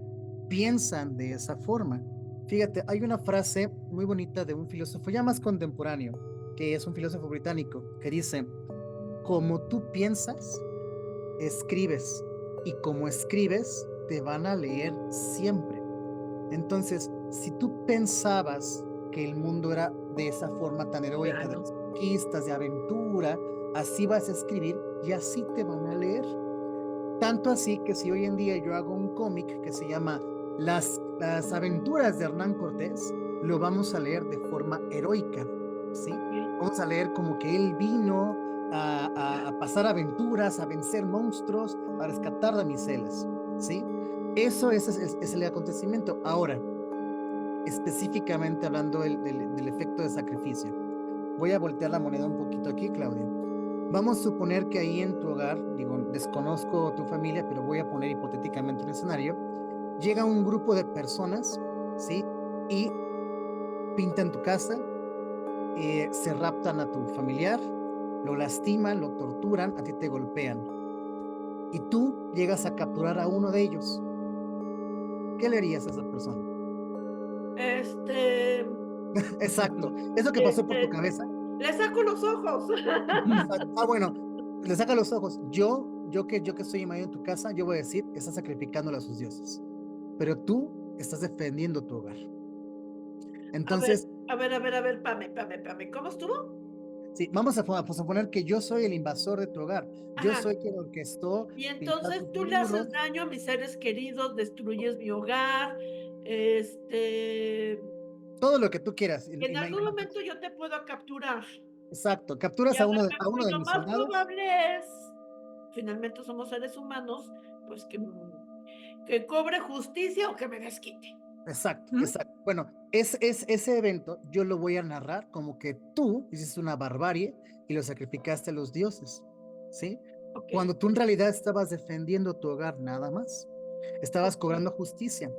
piensan de esa forma. Fíjate, hay una frase muy bonita de un filósofo ya más contemporáneo, que es un filósofo británico, que dice, como tú piensas, escribes, y como escribes, te van a leer siempre. Entonces, si tú pensabas que el mundo era de esa forma tan heroica, de Claro. las conquistas, de aventura, así vas a escribir y así te van a leer. Tanto así que si hoy en día yo hago un cómic que se llama las aventuras de Hernán Cortés, lo vamos a leer de forma heroica, ¿sí? Vamos a leer como que él vino a pasar aventuras, a vencer monstruos, a rescatar damiselas, ¿sí? Eso es el acontecimiento. Ahora, específicamente hablando del efecto de sacrificio, voy a voltear la moneda un poquito aquí, Claudia. Vamos a suponer que ahí en tu hogar, digo, desconozco tu familia, pero voy a poner hipotéticamente un escenario, llega un grupo de personas, ¿sí? Y pintan tu casa, se raptan a tu familiar, lo lastiman, lo torturan, a ti te golpean. Y tú llegas a capturar a uno de ellos. ¿Qué le harías a esa persona? Este, Exacto. ¿Eso que pasó por tu este, cabeza? le saco los ojos. Bueno, le saca los ojos. Yo que estoy invadiendo tu casa, yo voy a decir, estás sacrificándole a sus dioses. Pero tú estás defendiendo tu hogar. A ver, Entonces, Pame, ¿cómo estuvo? sí, vamos a suponer que yo soy el invasor de tu hogar. Yo Ajá. soy quien orquestó Y pintar entonces tus tú le muros, haces daño a mis seres queridos, destruyes mi hogar, este, todo lo que tú quieras. en algún momento yo te puedo capturar. Exacto, Y capturas a a uno de lo mis más soldados. probable es, finalmente somos seres humanos, pues que cobre justicia o que me desquite. Exacto, Ujú. exacto. Bueno, ese evento yo lo voy a narrar como que tú hiciste una barbarie y lo sacrificaste a los dioses, ¿sí? Ok, Cuando tú en realidad estabas defendiendo tu hogar nada más, estabas ok. cobrando justicia.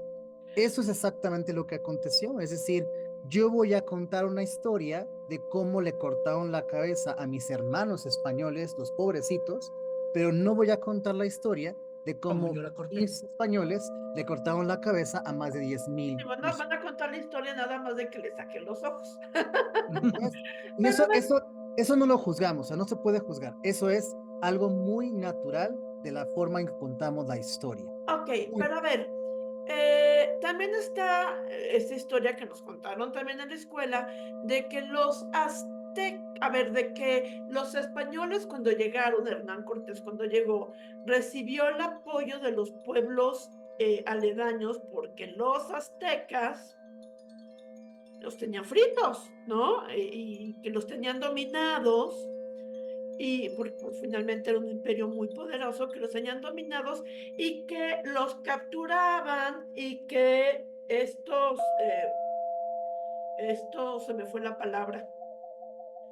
Eso es exactamente lo que aconteció. Es decir, yo voy a contar una historia de cómo le cortaron la cabeza a mis hermanos españoles, los pobrecitos, pero no voy a contar la historia de Como cómo yo la corté. mis españoles le cortaron la cabeza a más de 10,000 Y mexicanos. van a contar la historia nada más de que le saquen los ojos. Y Pero a ver, eso no lo juzgamos, o sea, no se puede juzgar. Eso es algo muy natural de la forma en que contamos la historia. ok, Muy- pero a ver, también está esta historia que nos contaron también en la escuela de que los aztecas, a ver, de que los españoles cuando llegaron, Hernán Cortés cuando llegó, recibió el apoyo de los pueblos aledaños porque los aztecas los tenían fritos, ¿no? Y que los tenían dominados y porque pues, finalmente era un imperio muy poderoso que los tenían dominados y que los capturaban y que estos, se me fue la palabra,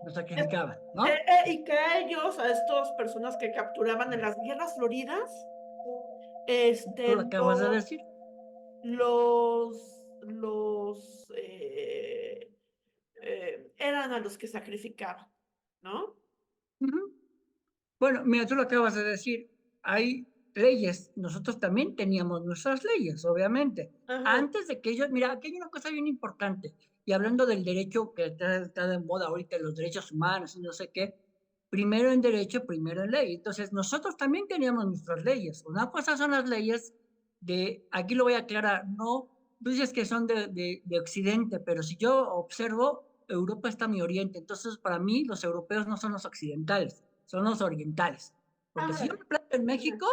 Lo Es- sacrificaban, ¿no? y que ellos, a estas personas que capturaban en las guerras floridas, Tú lo acabas de lo, decir. eran a los que sacrificaban, ¿no? Ujú. Bueno, mira, tú lo acabas de decir. Hay leyes. Nosotros también teníamos nuestras leyes, obviamente. Ajá. Antes de que ellos, mira, aquí hay una cosa bien importante. Y hablando del derecho que está de moda ahorita, los derechos humanos y no sé qué, primero en derecho, primero en ley. Entonces, nosotros también teníamos nuestras leyes. Una cosa son las leyes aquí lo voy a aclarar, no, tú dices que son de Occidente, pero si yo observo, Europa está en mi oriente. Entonces, para mí, los europeos no son los occidentales, son los orientales. Porque si yo Ándale. me planto en Ajá. México,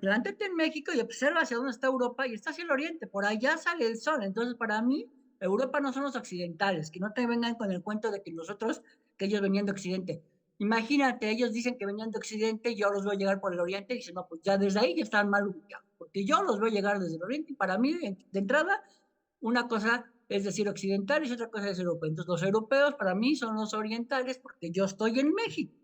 plántate en México y observa hacia dónde está Europa y está hacia el oriente, por allá sale el sol. Entonces, para mí, Europa no son los occidentales, que no te vengan con el cuento de que nosotros, que ellos venían de Occidente. Imagínate, ellos dicen que venían de Occidente y yo los veo llegar por el Oriente y dicen, no, pues ya desde ahí ya están mal ubicados, porque yo los veo llegar desde el Oriente y para mí, de entrada, una cosa es decir occidentales y otra cosa es europeos. Entonces, los europeos para mí son los orientales porque yo estoy en México,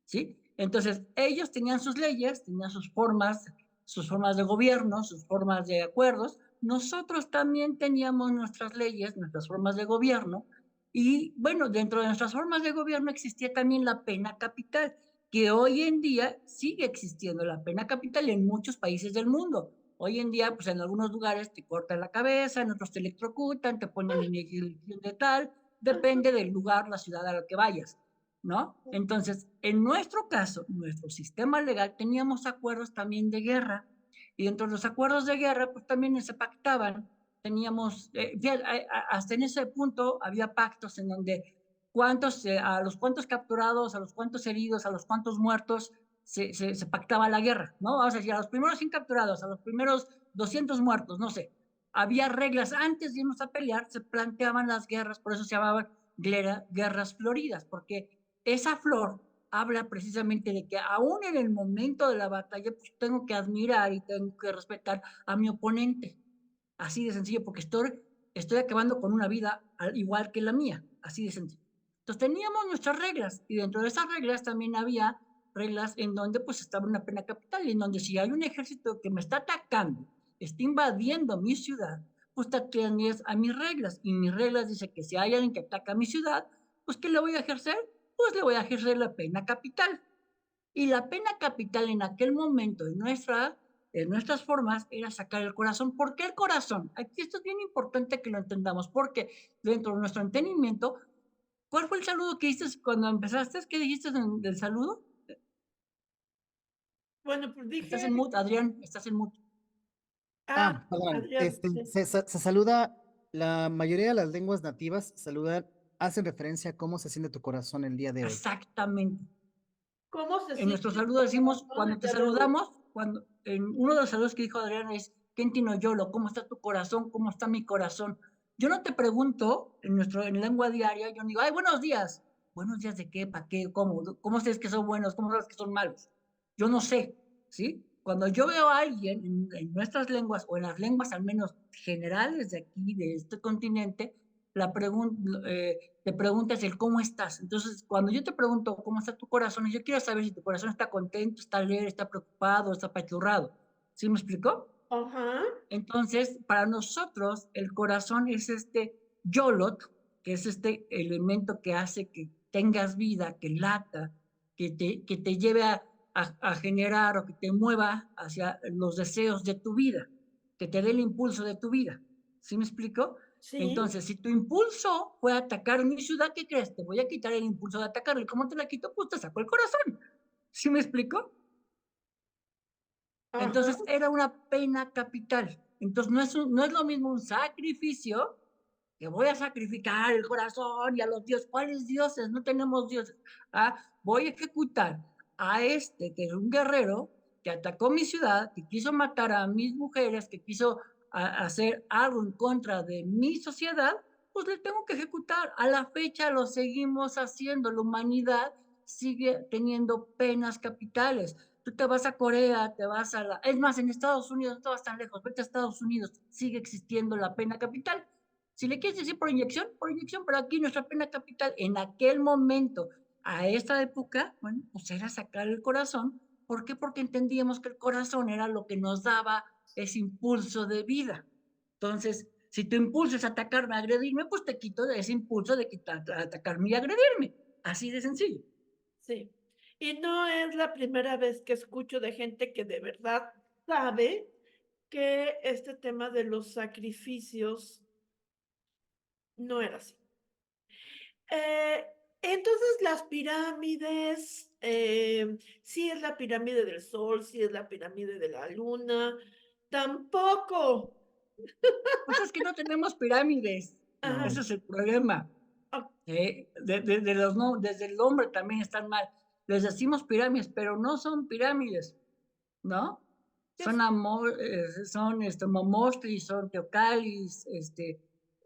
¿sí? Entonces, ellos tenían sus leyes, tenían sus formas de gobierno, sus formas de acuerdos. Nosotros también teníamos nuestras leyes, nuestras formas de gobierno, y bueno, dentro de nuestras formas de gobierno existía también la pena capital, que hoy en día sigue existiendo la pena capital en muchos países del mundo. Hoy en día, pues en algunos lugares te cortan la cabeza, en otros te electrocutan, te ponen inyección de tal, depende del lugar, la ciudad a la que vayas, ¿no? Entonces, en nuestro caso, nuestro sistema legal, teníamos acuerdos también de guerra, y dentro de los acuerdos de guerra, pues también se pactaban, teníamos, hasta en ese punto había pactos en donde a los cuantos capturados, a los cuantos heridos, a los cuantos muertos, se pactaba la guerra, ¿no? O sea, si a los primeros 100 capturados, a los primeros 200 muertos, no sé, había reglas antes de irnos a pelear, se planteaban las guerras, por eso se llamaban guerras floridas, porque esa flor habla precisamente de que aún en el momento de la batalla, pues tengo que admirar y tengo que respetar a mi oponente. Así de sencillo, porque estoy acabando con una vida igual que la mía, así de sencillo. Entonces teníamos nuestras reglas y dentro de esas reglas también había reglas en donde pues estaba una pena capital y en donde si hay un ejército que me está atacando, está invadiendo mi ciudad, pues te atienes a mis reglas y mis reglas dicen que si hay alguien que ataca mi ciudad, pues ¿qué le voy a ejercer? Pues le voy a ejercer la pena capital. Y la pena capital en aquel momento en nuestras formas era sacar el corazón. ¿Por qué el corazón? Aquí esto es bien importante que lo entendamos, porque dentro de nuestro entendimiento, ¿cuál fue el saludo que hiciste cuando empezaste? ¿Qué dijiste del saludo? Bueno, pues Estás dije, en mute, Adrián, estás en mute. Perdón, Adrián, sí. se saluda, la mayoría de las lenguas nativas saludan, hacen referencia a cómo se siente tu corazón el día de hoy. Exactamente. ¿Cómo se En nuestro siente saludo tu decimos, corazón cuando el te día de hoy? saludamos, en uno de los saludos que dijo Adrián es, Kentino Yolo, ¿cómo está tu corazón? ¿Cómo está mi corazón? Yo no te pregunto en lengua diaria, yo no digo, ay, buenos días. ¿Buenos días de qué? ¿Para qué? ¿Cómo? ¿Cómo sabes que son buenos? ¿Cómo sabes que son malos? Yo no sé, ¿sí? Cuando yo veo a alguien en nuestras lenguas, o en las lenguas al menos generales de aquí, de este continente, la pregunta, te preguntas el cómo estás. Entonces, cuando yo te pregunto cómo está tu corazón, yo quiero saber si tu corazón está contento, está alegre, está preocupado, está apachurrado. ¿Sí me explicó? Ajá. Entonces, para nosotros, el corazón es este yolot, que es este elemento que hace que tengas vida, que lata, que te lleve a generar o que te mueva hacia los deseos de tu vida, que te dé el impulso de tu vida. ¿Sí me explico? Sí. Entonces, si tu impulso fue atacar mi ciudad, ¿qué crees? Te voy a quitar el impulso de atacarle. ¿Cómo te la quito? Pues te saco el corazón. ¿Sí me explico? Ajá. Entonces era una pena capital. Entonces no es lo mismo un sacrificio, que voy a sacrificar el corazón y a los dioses. ¿Cuáles dioses? No tenemos dioses. Voy a ejecutar a este, que es un guerrero, que atacó mi ciudad, que quiso matar a mis mujeres, que quiso hacer algo en contra de mi sociedad, pues le tengo que ejecutar. A la fecha lo seguimos haciendo. La humanidad sigue teniendo penas capitales. Tú te vas a Corea, te vas a la... Es más, en Estados Unidos, no te vas tan lejos, vete a Estados Unidos, sigue existiendo la pena capital. Si le quieres decir por inyección, pero aquí nuestra pena capital, en aquel momento, a esta época, bueno, pues era sacar el corazón. ¿Por qué? Porque entendíamos que el corazón era lo que nos daba ese impulso de vida. Entonces, si tu impulso es atacarme, agredirme, pues te quito de ese impulso de atacarme y agredirme. Así de sencillo. Sí. Y no es la primera vez que escucho de gente que de verdad sabe que este tema de los sacrificios no era así. Eh, entonces las pirámides, sí es la pirámide del Sol, sí es la pirámide de la Luna, tampoco. Pues es que no tenemos pirámides. Ajá. Ese es el problema. Ah, No, desde el nombre también están mal. Les decimos pirámides, pero no son pirámides, ¿no? ¿qué Son, son Momostri, son Teocalis,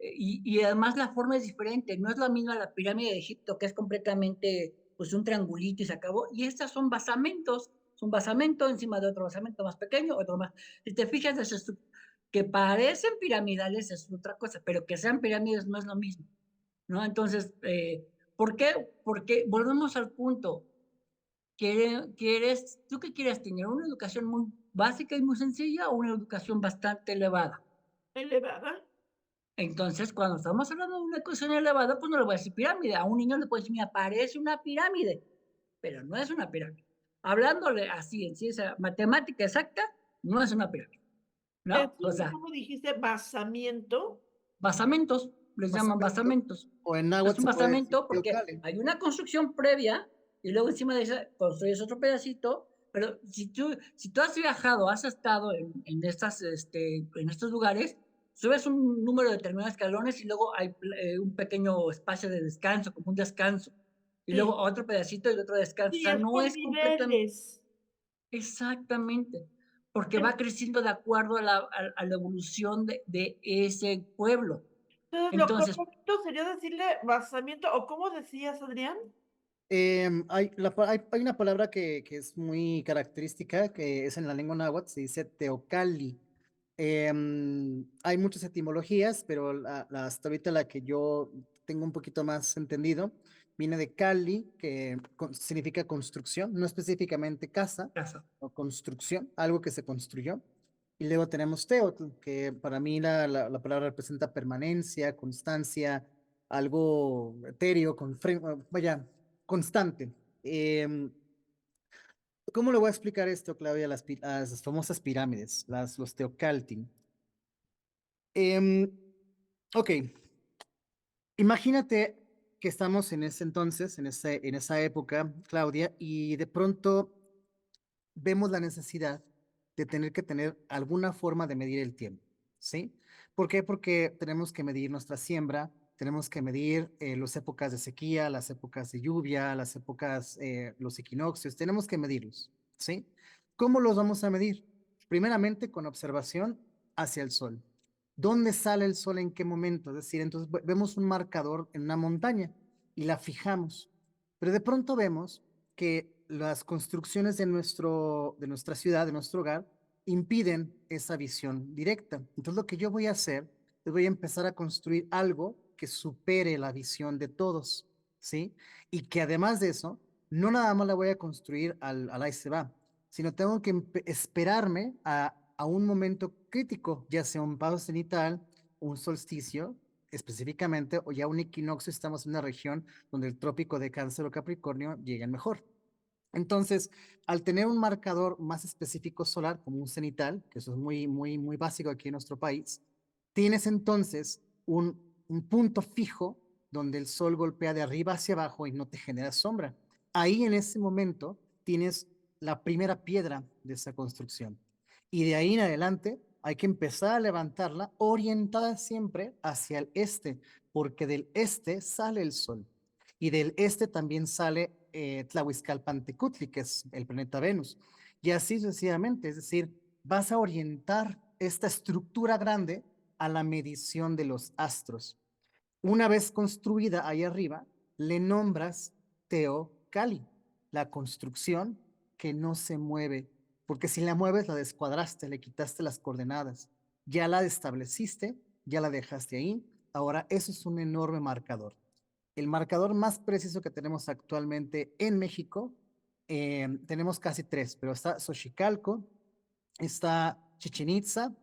y además la forma es diferente. No es la misma la pirámide de Egipto, que es completamente pues un triangulito y se acabó. Y estas son basamentos, es un basamento encima de otro basamento más pequeño, otro más. Si te fijas, que parecen piramidales es otra cosa, pero que sean pirámides no es lo mismo, ¿no? Entonces, ¿por qué? Porque volvemos al punto. ¿Tú qué quieres tener? ¿Una educación muy básica y muy sencilla o una educación bastante elevada? Elevada. Entonces, cuando estamos hablando de una educación elevada, pues no le voy a decir pirámide. A un niño le puedo decir, mira, parece una pirámide, pero no es una pirámide. Hablándole así, en ciencia matemática exacta, no es una pirámide, Es ¿no? O un, sea, ¿cómo dijiste? Basamiento. basamentos, les llaman Basamento, basamentos. o en Es náhuatl un se puede decir basamento porque teocalli. hay una construcción previa y luego encima de esa construyes otro pedacito, pero si tú has viajado, has estado en estos lugares, subes un número determinado de escalones y luego hay un pequeño espacio de descanso, como un descanso, y luego Sí, otro pedacito y otro descanso. O sí, sea, es no por es completamente niveles. exactamente, porque va creciendo de acuerdo a la evolución de ese pueblo. Entonces, lo Entonces, correcto sería decirle basamiento, o ¿cómo decías, Adrián? Hay una palabra que es muy característica, que es en la lengua náhuatl, se dice teocalli. Hay muchas etimologías, pero hasta ahorita la que yo tengo un poquito más entendido viene de Cali, que significa construcción, no específicamente casa casa. o construcción, algo que se construyó. Y luego tenemos Teotl, que para mí la palabra representa permanencia, constancia, algo etéreo, vaya, constante. ¿Cómo le voy a explicar esto, Claudia? Las famosas pirámides, los Teocalli. Em, ok, imagínate que estamos en ese entonces, en esa época, Claudia, y de pronto vemos la necesidad de tener que tener alguna forma de medir el tiempo, ¿sí? ¿Por qué? Porque tenemos que medir nuestra siembra, tenemos que medir las épocas de sequía, las épocas de lluvia, las épocas, los equinoccios, tenemos que medirlos, ¿sí? ¿Cómo los vamos a medir? Primeramente con observación hacia el sol. ¿Dónde sale el sol en qué momento? Es decir, entonces vemos un marcador en una montaña y la fijamos, pero de pronto vemos que las construcciones de nuestra ciudad, de nuestro hogar, impiden esa visión directa. Entonces lo que yo voy a hacer es voy a empezar a construir algo que supere la visión de todos, ¿sí? Y que además de eso, no nada más la voy a construir al ahí se va, sino tengo que esperarme a un momento crítico, ya sea un paso cenital, un solsticio, específicamente, o ya un equinoccio, estamos en una región donde el trópico de Cáncer o Capricornio lleguen mejor. Entonces, al tener un marcador más específico solar, como un cenital, que eso es muy, muy, muy básico aquí en nuestro país, tienes entonces un punto fijo donde el sol golpea de arriba hacia abajo y no te genera sombra. Ahí en ese momento tienes la primera piedra de esa construcción. Y de ahí en adelante hay que empezar a levantarla orientada siempre hacia el este, porque del este sale el sol. Y del este también sale Tlahuizcalpantecutli, que es el planeta Venus. Y así sucesivamente, es decir, vas a orientar esta estructura grande a la medición de los astros. Una vez construida ahí arriba, le nombras Teocalli, la construcción que no se mueve, porque si la mueves la descuadraste, le quitaste las coordenadas, ya la estableciste, ya la dejaste ahí, ahora eso es un enorme marcador. El marcador más preciso que tenemos actualmente en México, tenemos casi tres, pero está Xochicalco, está Chichén Itzá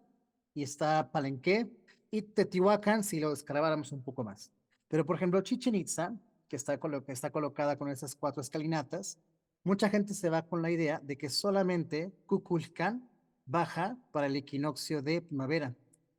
y está Palenqué y Teotihuacán si lo descargáramos un poco más. Pero por ejemplo, Chichén Itzá, que está colocada con esas cuatro escalinatas, mucha gente se va con la idea de que solamente Kukulcán baja para el equinoccio de primavera,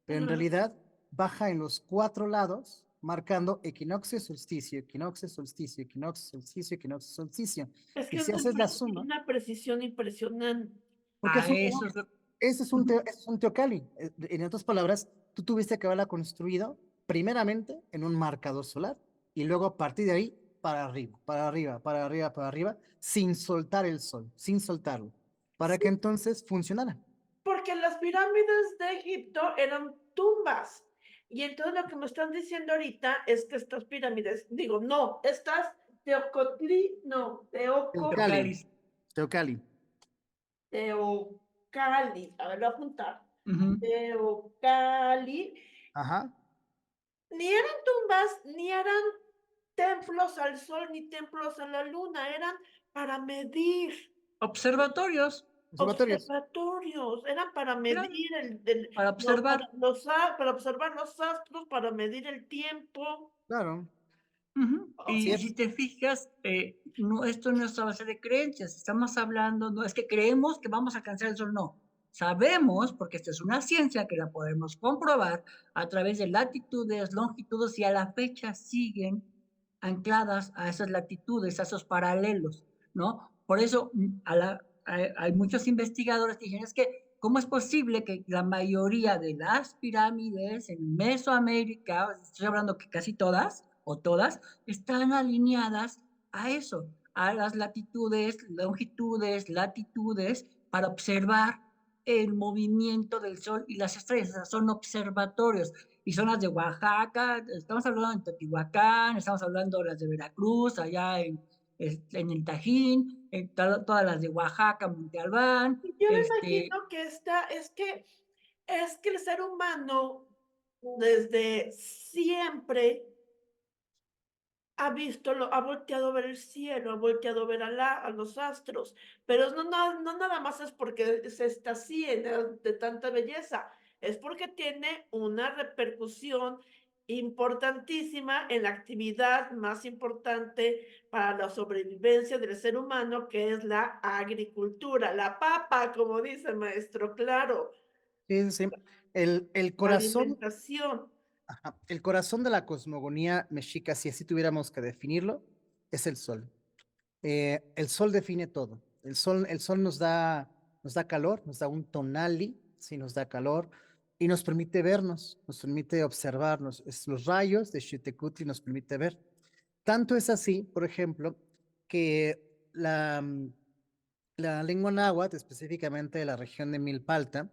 pero en Ajá. realidad baja en los cuatro lados, marcando equinoccio, solsticio, equinoccio, solsticio, equinoccio, solsticio, equinoccio, solsticio. Es Y que es si haces la suma, una precisión impresionante. porque A eso es lo... Ujú. ese es un teocalli. En otras palabras, tú tuviste que haberla construido primeramente en un marcador solar y luego a partir de ahí para arriba, para arriba, para arriba, para arriba, sin soltar el sol, sin soltarlo, para Sí, que entonces funcionara. porque las pirámides de Egipto eran tumbas. Y entonces lo que me están diciendo ahorita es que estas pirámides, digo, no, estas Teocotli, no, Teocalli. Teocalli. Teocalli, a ver, lo voy a apuntar. Ujú. Teocalli, Ajá. ni eran tumbas, ni eran templos al sol, ni templos a la luna, eran para medir. Observatorios, Observatorios. Observatorios, eran para eran medir para observar. para observar los astros, para medir el tiempo. Claro. Ujú. Así Y es. si te fijas, no, esto no es a base de creencias, estamos hablando, no es que creemos que vamos a alcanzar el sol, no. Sabemos, porque esta es una ciencia que la podemos comprobar a través de latitudes, longitudes y a la fecha siguen ancladas a esas latitudes, a esos paralelos, ¿no? Por eso hay muchos investigadores que dicen, es que, ¿cómo es posible que la mayoría de las pirámides en Mesoamérica, estoy hablando que casi todas o todas, están alineadas a eso, a las latitudes, longitudes, latitudes, para observar el movimiento del sol y las estrellas? O sea, son observatorios. Y son las de Oaxaca, estamos hablando de Teotihuacán, estamos hablando de las de Veracruz, allá en el Tajín, todas las de Oaxaca, Monte Albán, Y yo me imagino que es que el ser humano desde siempre ha volteado a ver el cielo, ha volteado a ver a los astros, pero no nada más es porque se está así de tanta belleza, es porque tiene una repercusión importantísima en la actividad más importante para la sobrevivencia del ser humano, que es la agricultura, la papa, como dice el maestro, claro, Sí, sí, sí. El la corazón, alimentación. ajá, el corazón de la cosmogonía mexica, si así tuviéramos que definirlo, es el sol. El sol define todo. El sol nos da calor, nos da un tonali, sí, nos da calor y nos permite vernos, nos permite observarnos. Los rayos de Xiuhtecutli nos permite ver. Tanto es así, por ejemplo, que la lengua náhuatl, específicamente de la región de Milpalta,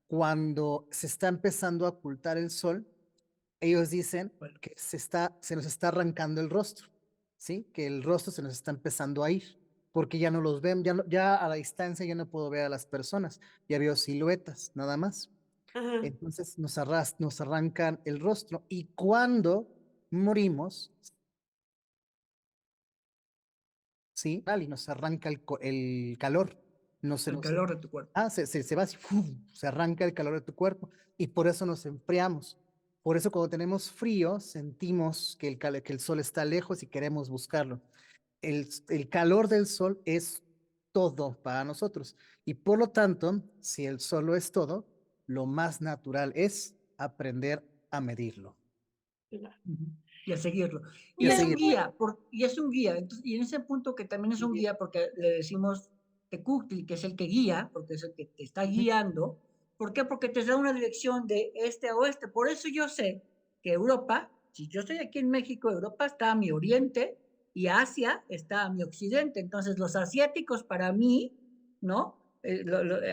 cuando se está empezando a ocultar el sol, ellos dicen bueno, que se nos está arrancando el rostro, ¿sí? Que el rostro se nos está empezando a ir, porque ya no los ven, ya a la distancia ya no puedo ver a las personas, ya veo siluetas, nada más. Ajá, Entonces nos arrancan el rostro y cuando morimos, ¿sí? Y nos arranca el calor, no se el nos, calor de tu cuerpo. se va así, ¡fum! Se arranca el calor de tu cuerpo y por eso nos enfriamos. Por eso cuando tenemos frío sentimos que el sol está lejos y queremos buscarlo. El calor del sol es todo para nosotros y por lo tanto, si el sol lo es todo, lo más natural es aprender a medirlo claro. Ujú. Y a seguirlo. y Y a es un seguirlo. guía, y es un guía. Entonces, y en ese punto que también es un guía, porque le decimos Tecutli, que es el que guía, porque es el que te está Ujú. guiando. ¿Por qué? Porque te da una dirección de este a oeste. Por eso yo sé que Europa, si yo estoy aquí en México, Europa está a mi oriente y Asia está a mi occidente. Entonces, los asiáticos para mí, ¿no?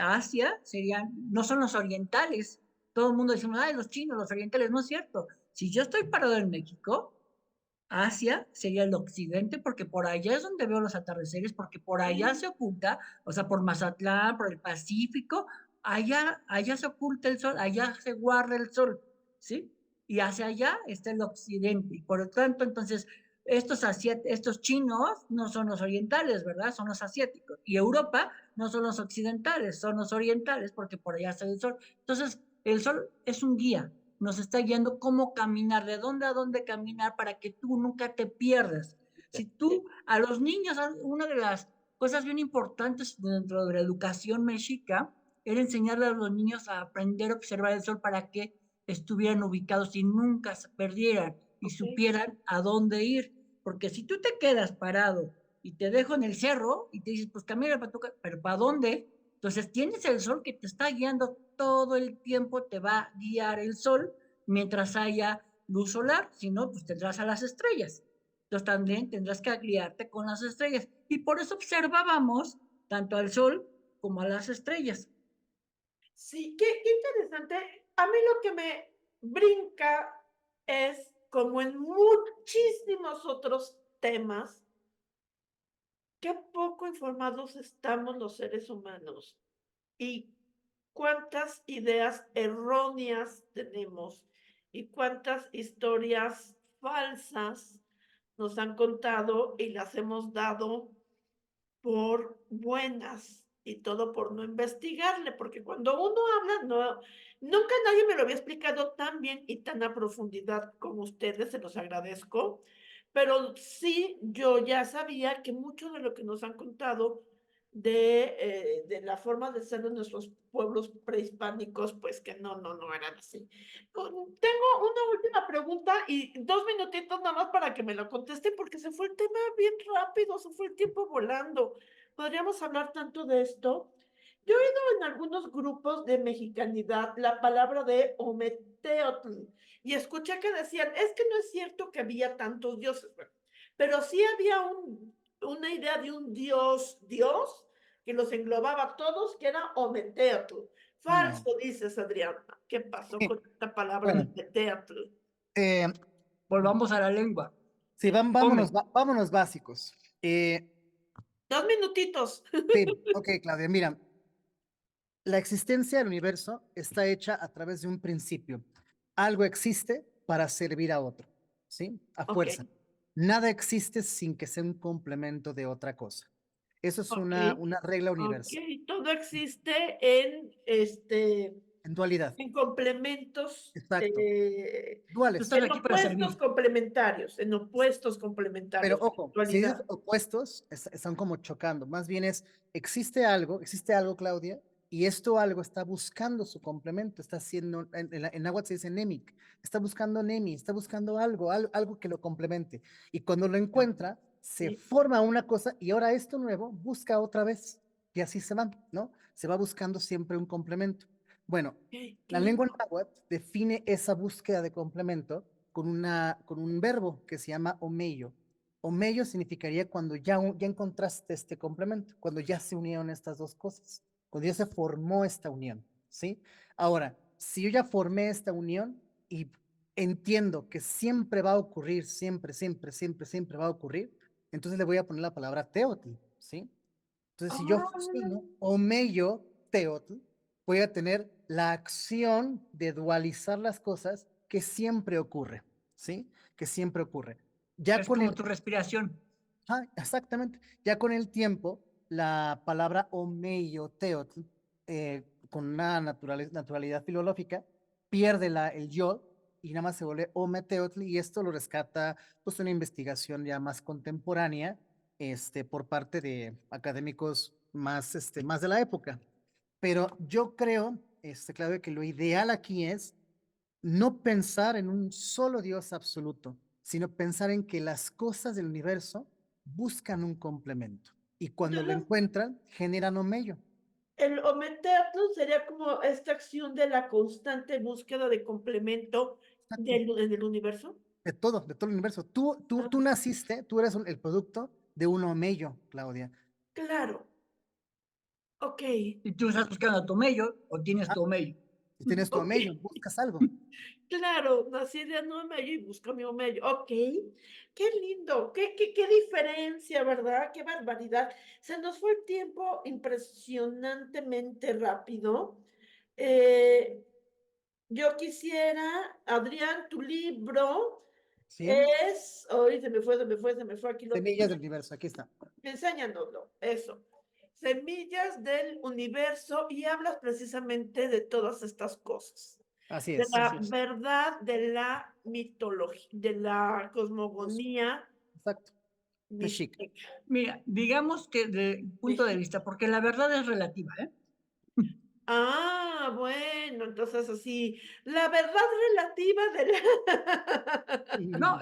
Asia serían, no son los orientales. Todo el mundo dice, ay, los chinos, los orientales, no es cierto. Si yo estoy parado en México, Asia sería el occidente, porque por allá es donde veo los atardeceres, porque por allá se oculta, o sea, por Mazatlán, por el Pacífico, allá se oculta el sol, allá se guarda el sol, ¿sí? Y hacia allá está el occidente, y por lo tanto, entonces, estos chinos no son los orientales, ¿verdad? Son los asiáticos. Y Europa no son los occidentales, son los orientales, porque por allá está el sol. Entonces, el sol es un guía, nos está guiando cómo caminar, de dónde a dónde caminar para que tú nunca te pierdas. Si tú a los niños, una de las cosas bien importantes dentro de la educación mexica era enseñarle a los niños a aprender a observar el sol para que estuvieran ubicados y nunca se perdieran y Ok. supieran a dónde ir. Porque si tú te quedas parado y te dejo en el cerro y te dices, pues camina para tu casa, pero ¿para dónde? Entonces tienes el sol que te está guiando todo el tiempo, te va a guiar el sol mientras haya luz solar, si no, pues tendrás a las estrellas. Entonces también tendrás que guiarte con las estrellas. Y por eso observábamos tanto al sol como a las estrellas. Sí, qué interesante. A mí lo que me brinca es, como en muchísimos otros temas, qué poco informados estamos los seres humanos y cuántas ideas erróneas tenemos y cuántas historias falsas nos han contado y las hemos dado por buenas y todo por no investigarle, porque cuando uno habla, nunca nadie me lo había explicado tan bien y tan a profundidad como ustedes, se los agradezco, pero sí, yo ya sabía que mucho de lo que nos han contado de la forma de ser de nuestros pueblos prehispánicos, pues que no eran así. Tengo una última pregunta y 2 minutitos nada más para que me lo conteste, porque se fue el tema bien rápido, se fue el tiempo volando. ¿Podríamos hablar tanto de esto? Yo he oído en algunos grupos de mexicanidad la palabra de Ometeotl y escuché que decían, es que no es cierto que había tantos dioses, bueno, pero sí había una idea de un dios que los englobaba a todos, que era Ometeotl. No. Falso, dices, Adriana. ¿Qué pasó con esta palabra de Bueno, Ometeotl? eh, Volvamos a la lengua. sí, Ome. vámonos básicos. 2 minutitos. Sí, ok, Claudia, mira, la existencia del universo está hecha a través de un principio. Algo existe para servir a otro, ¿sí? A Ok, fuerza. Nada existe sin que sea un complemento de otra cosa. Eso es ok, una regla ok. universal, Todo existe en dualidad. en complementos, Exacto. Tú Duales. estás en aquí para opuestos servir. complementarios, en opuestos Pero complementarios, en ojo, si dices dualidad. opuestos, están como chocando. Más bien existe algo, Claudia, y esto algo está buscando su complemento, está haciendo, en náhuatl se dice nemic, está buscando nemi, está buscando algo que lo complemente. Y cuando lo encuentra, se Sí, forma una cosa y ahora esto nuevo busca otra vez. Y así se va, ¿no? Se va buscando siempre un complemento. Bueno, qué la lengua lindo. náhuatl define esa búsqueda de complemento con un verbo que se llama omeyo. Omeyo significaría cuando ya encontraste este complemento, cuando ya se unieron estas dos cosas, cuando ya se formó esta unión, ¿sí? Ahora, si yo ya formé esta unión y entiendo que siempre va a ocurrir, siempre va a ocurrir, entonces le voy a poner la palabra teotl, ¿sí? Entonces, si yo Ah, fusiono omeyo teotl, voy a tener la acción de dualizar las cosas que siempre ocurre, ¿sí? Que siempre ocurre. Ya Es con como el tu respiración. Exactamente. Ya con el tiempo, la palabra omeioteotl, con una naturalidad filológica, pierde el yod y nada más se vuelve ometeotl y esto lo rescata pues una investigación ya más contemporánea por parte de académicos más de la época. Pero yo creo, Claudio, que lo ideal aquí es no pensar en un solo Dios absoluto, sino pensar en que las cosas del universo buscan un complemento y yo cuando lo encuentran, generan omello. el ometeotl sería como esta acción de la constante búsqueda de complemento Exacto. en el universo. De todo el universo. Tú Ah, naciste, tú eres el producto de un omello, Claudia. claro, ok, Y tú estás buscando tu mello o tienes Ah, tu mello. si tienes tu ok. omello, buscas algo. Claro, nací de un omello y busco mi omello. Ok, qué lindo, qué diferencia, ¿verdad? Qué barbaridad. Se nos fue el tiempo impresionantemente rápido. Eh, yo quisiera, Adrián, tu libro ¿Sí? es, hoy se me fue, aquí lo Semillas tenía. del universo, aquí está. Enséñanoslo, eso. Semillas del universo y hablas precisamente de todas estas cosas, Así de es. la verdad de la mitología, de la Pues, cosmogonía exacto. Mexica. mixteca. Mira, digamos que de punto de vista, porque la verdad es relativa, ¿eh? Ah, bueno, entonces así, la verdad relativa de la... No,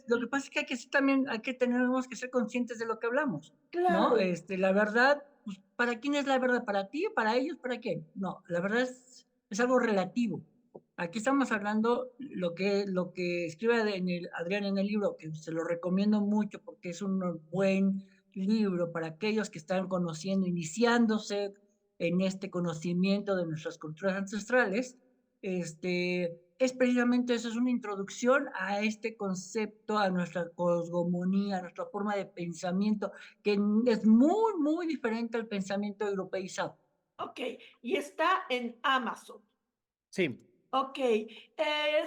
lo que pasa es que hay que ser también, tenemos que ser conscientes de lo que hablamos, ¿no? Claro, La verdad, pues, ¿para quién es la verdad? ¿Para ti? ¿Para ellos? ¿Para qué? No, la verdad es algo relativo. Aquí estamos hablando lo que escribe Adrián en el libro, que se lo recomiendo mucho porque es un buen libro para aquellos que están conociendo, iniciándose en este conocimiento de nuestras culturas ancestrales. es precisamente eso, es una introducción a este concepto, a nuestra cosmogonía, a nuestra forma de pensamiento, que es muy, muy diferente al pensamiento europeizado. Ok, y está en Amazon. Sí, Ok,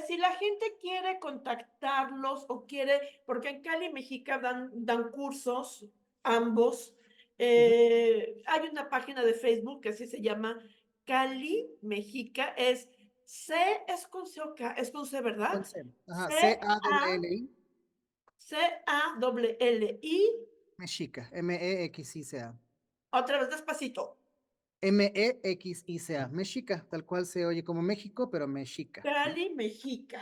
si la gente quiere contactarlos o quiere, porque en Cali, Mexica dan cursos, ambos. ujú, Hay una página de Facebook que así se llama Cali, Mexica, es con C o K, es con C, ¿verdad? con C. Ajá, C-A, C-A-L-L-I, C-A-L-L-I, Mexica, M-E-X-I-C-A. otra vez despacito, M-E-X-I-C-A, Mexica, tal cual se oye como México, pero Mexica, ¿no? Cali, Mexica.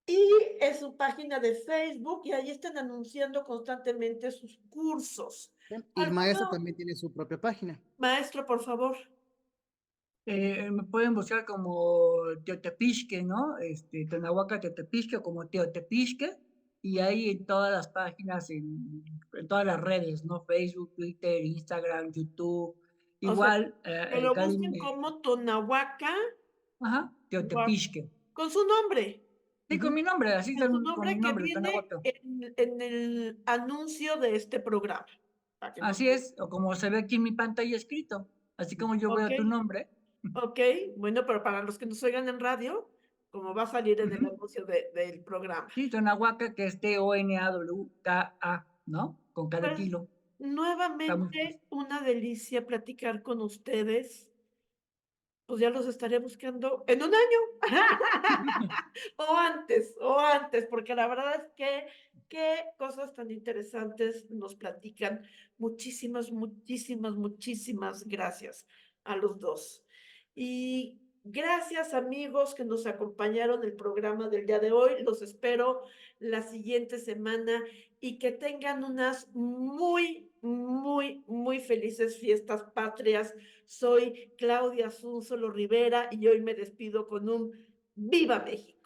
Y es su página de Facebook y ahí están anunciando constantemente sus cursos. Bien, y el maestro ¿Alguno también tiene su propia página. maestro, por favor? Me pueden buscar como Teotepisque, ¿no? Tonahuaca Teotepisque o como Teotepisque, y ahí en todas las páginas, en todas las redes, ¿no? Facebook, Twitter, Instagram, YouTube. O sea, Igual, que lo Cali, busquen como Tonahuaca, ajá, Gua- Teotepisque. con su nombre, Sí, con mi nombre, así con su con mi nombre que nombre, viene Tonahuaca. en el anuncio de este programa. Para que nos Así es, o como se ve aquí en mi pantalla escrito, así como yo Ok, veo tu nombre. ok. Bueno, pero para los que nos oigan en radio, como va a salir en el Ujú. anuncio del programa. Sí, Tonahuaca, que es T-O-N-A-W-K-A, ¿no? Con cada Pues kilo. Está muy fácil. nuevamente una delicia platicar con ustedes. Pues ya los estaré buscando en un año. O antes, porque la verdad es que qué cosas tan interesantes nos platican. Muchísimas, muchísimas, muchísimas gracias a los dos. Y gracias, amigos, que nos acompañaron el programa del día de hoy. Los espero la siguiente semana y que tengan unas muy, muy, muy felices fiestas patrias. Soy Claudia Zúnzolo Rivera y hoy me despido con un ¡Viva México!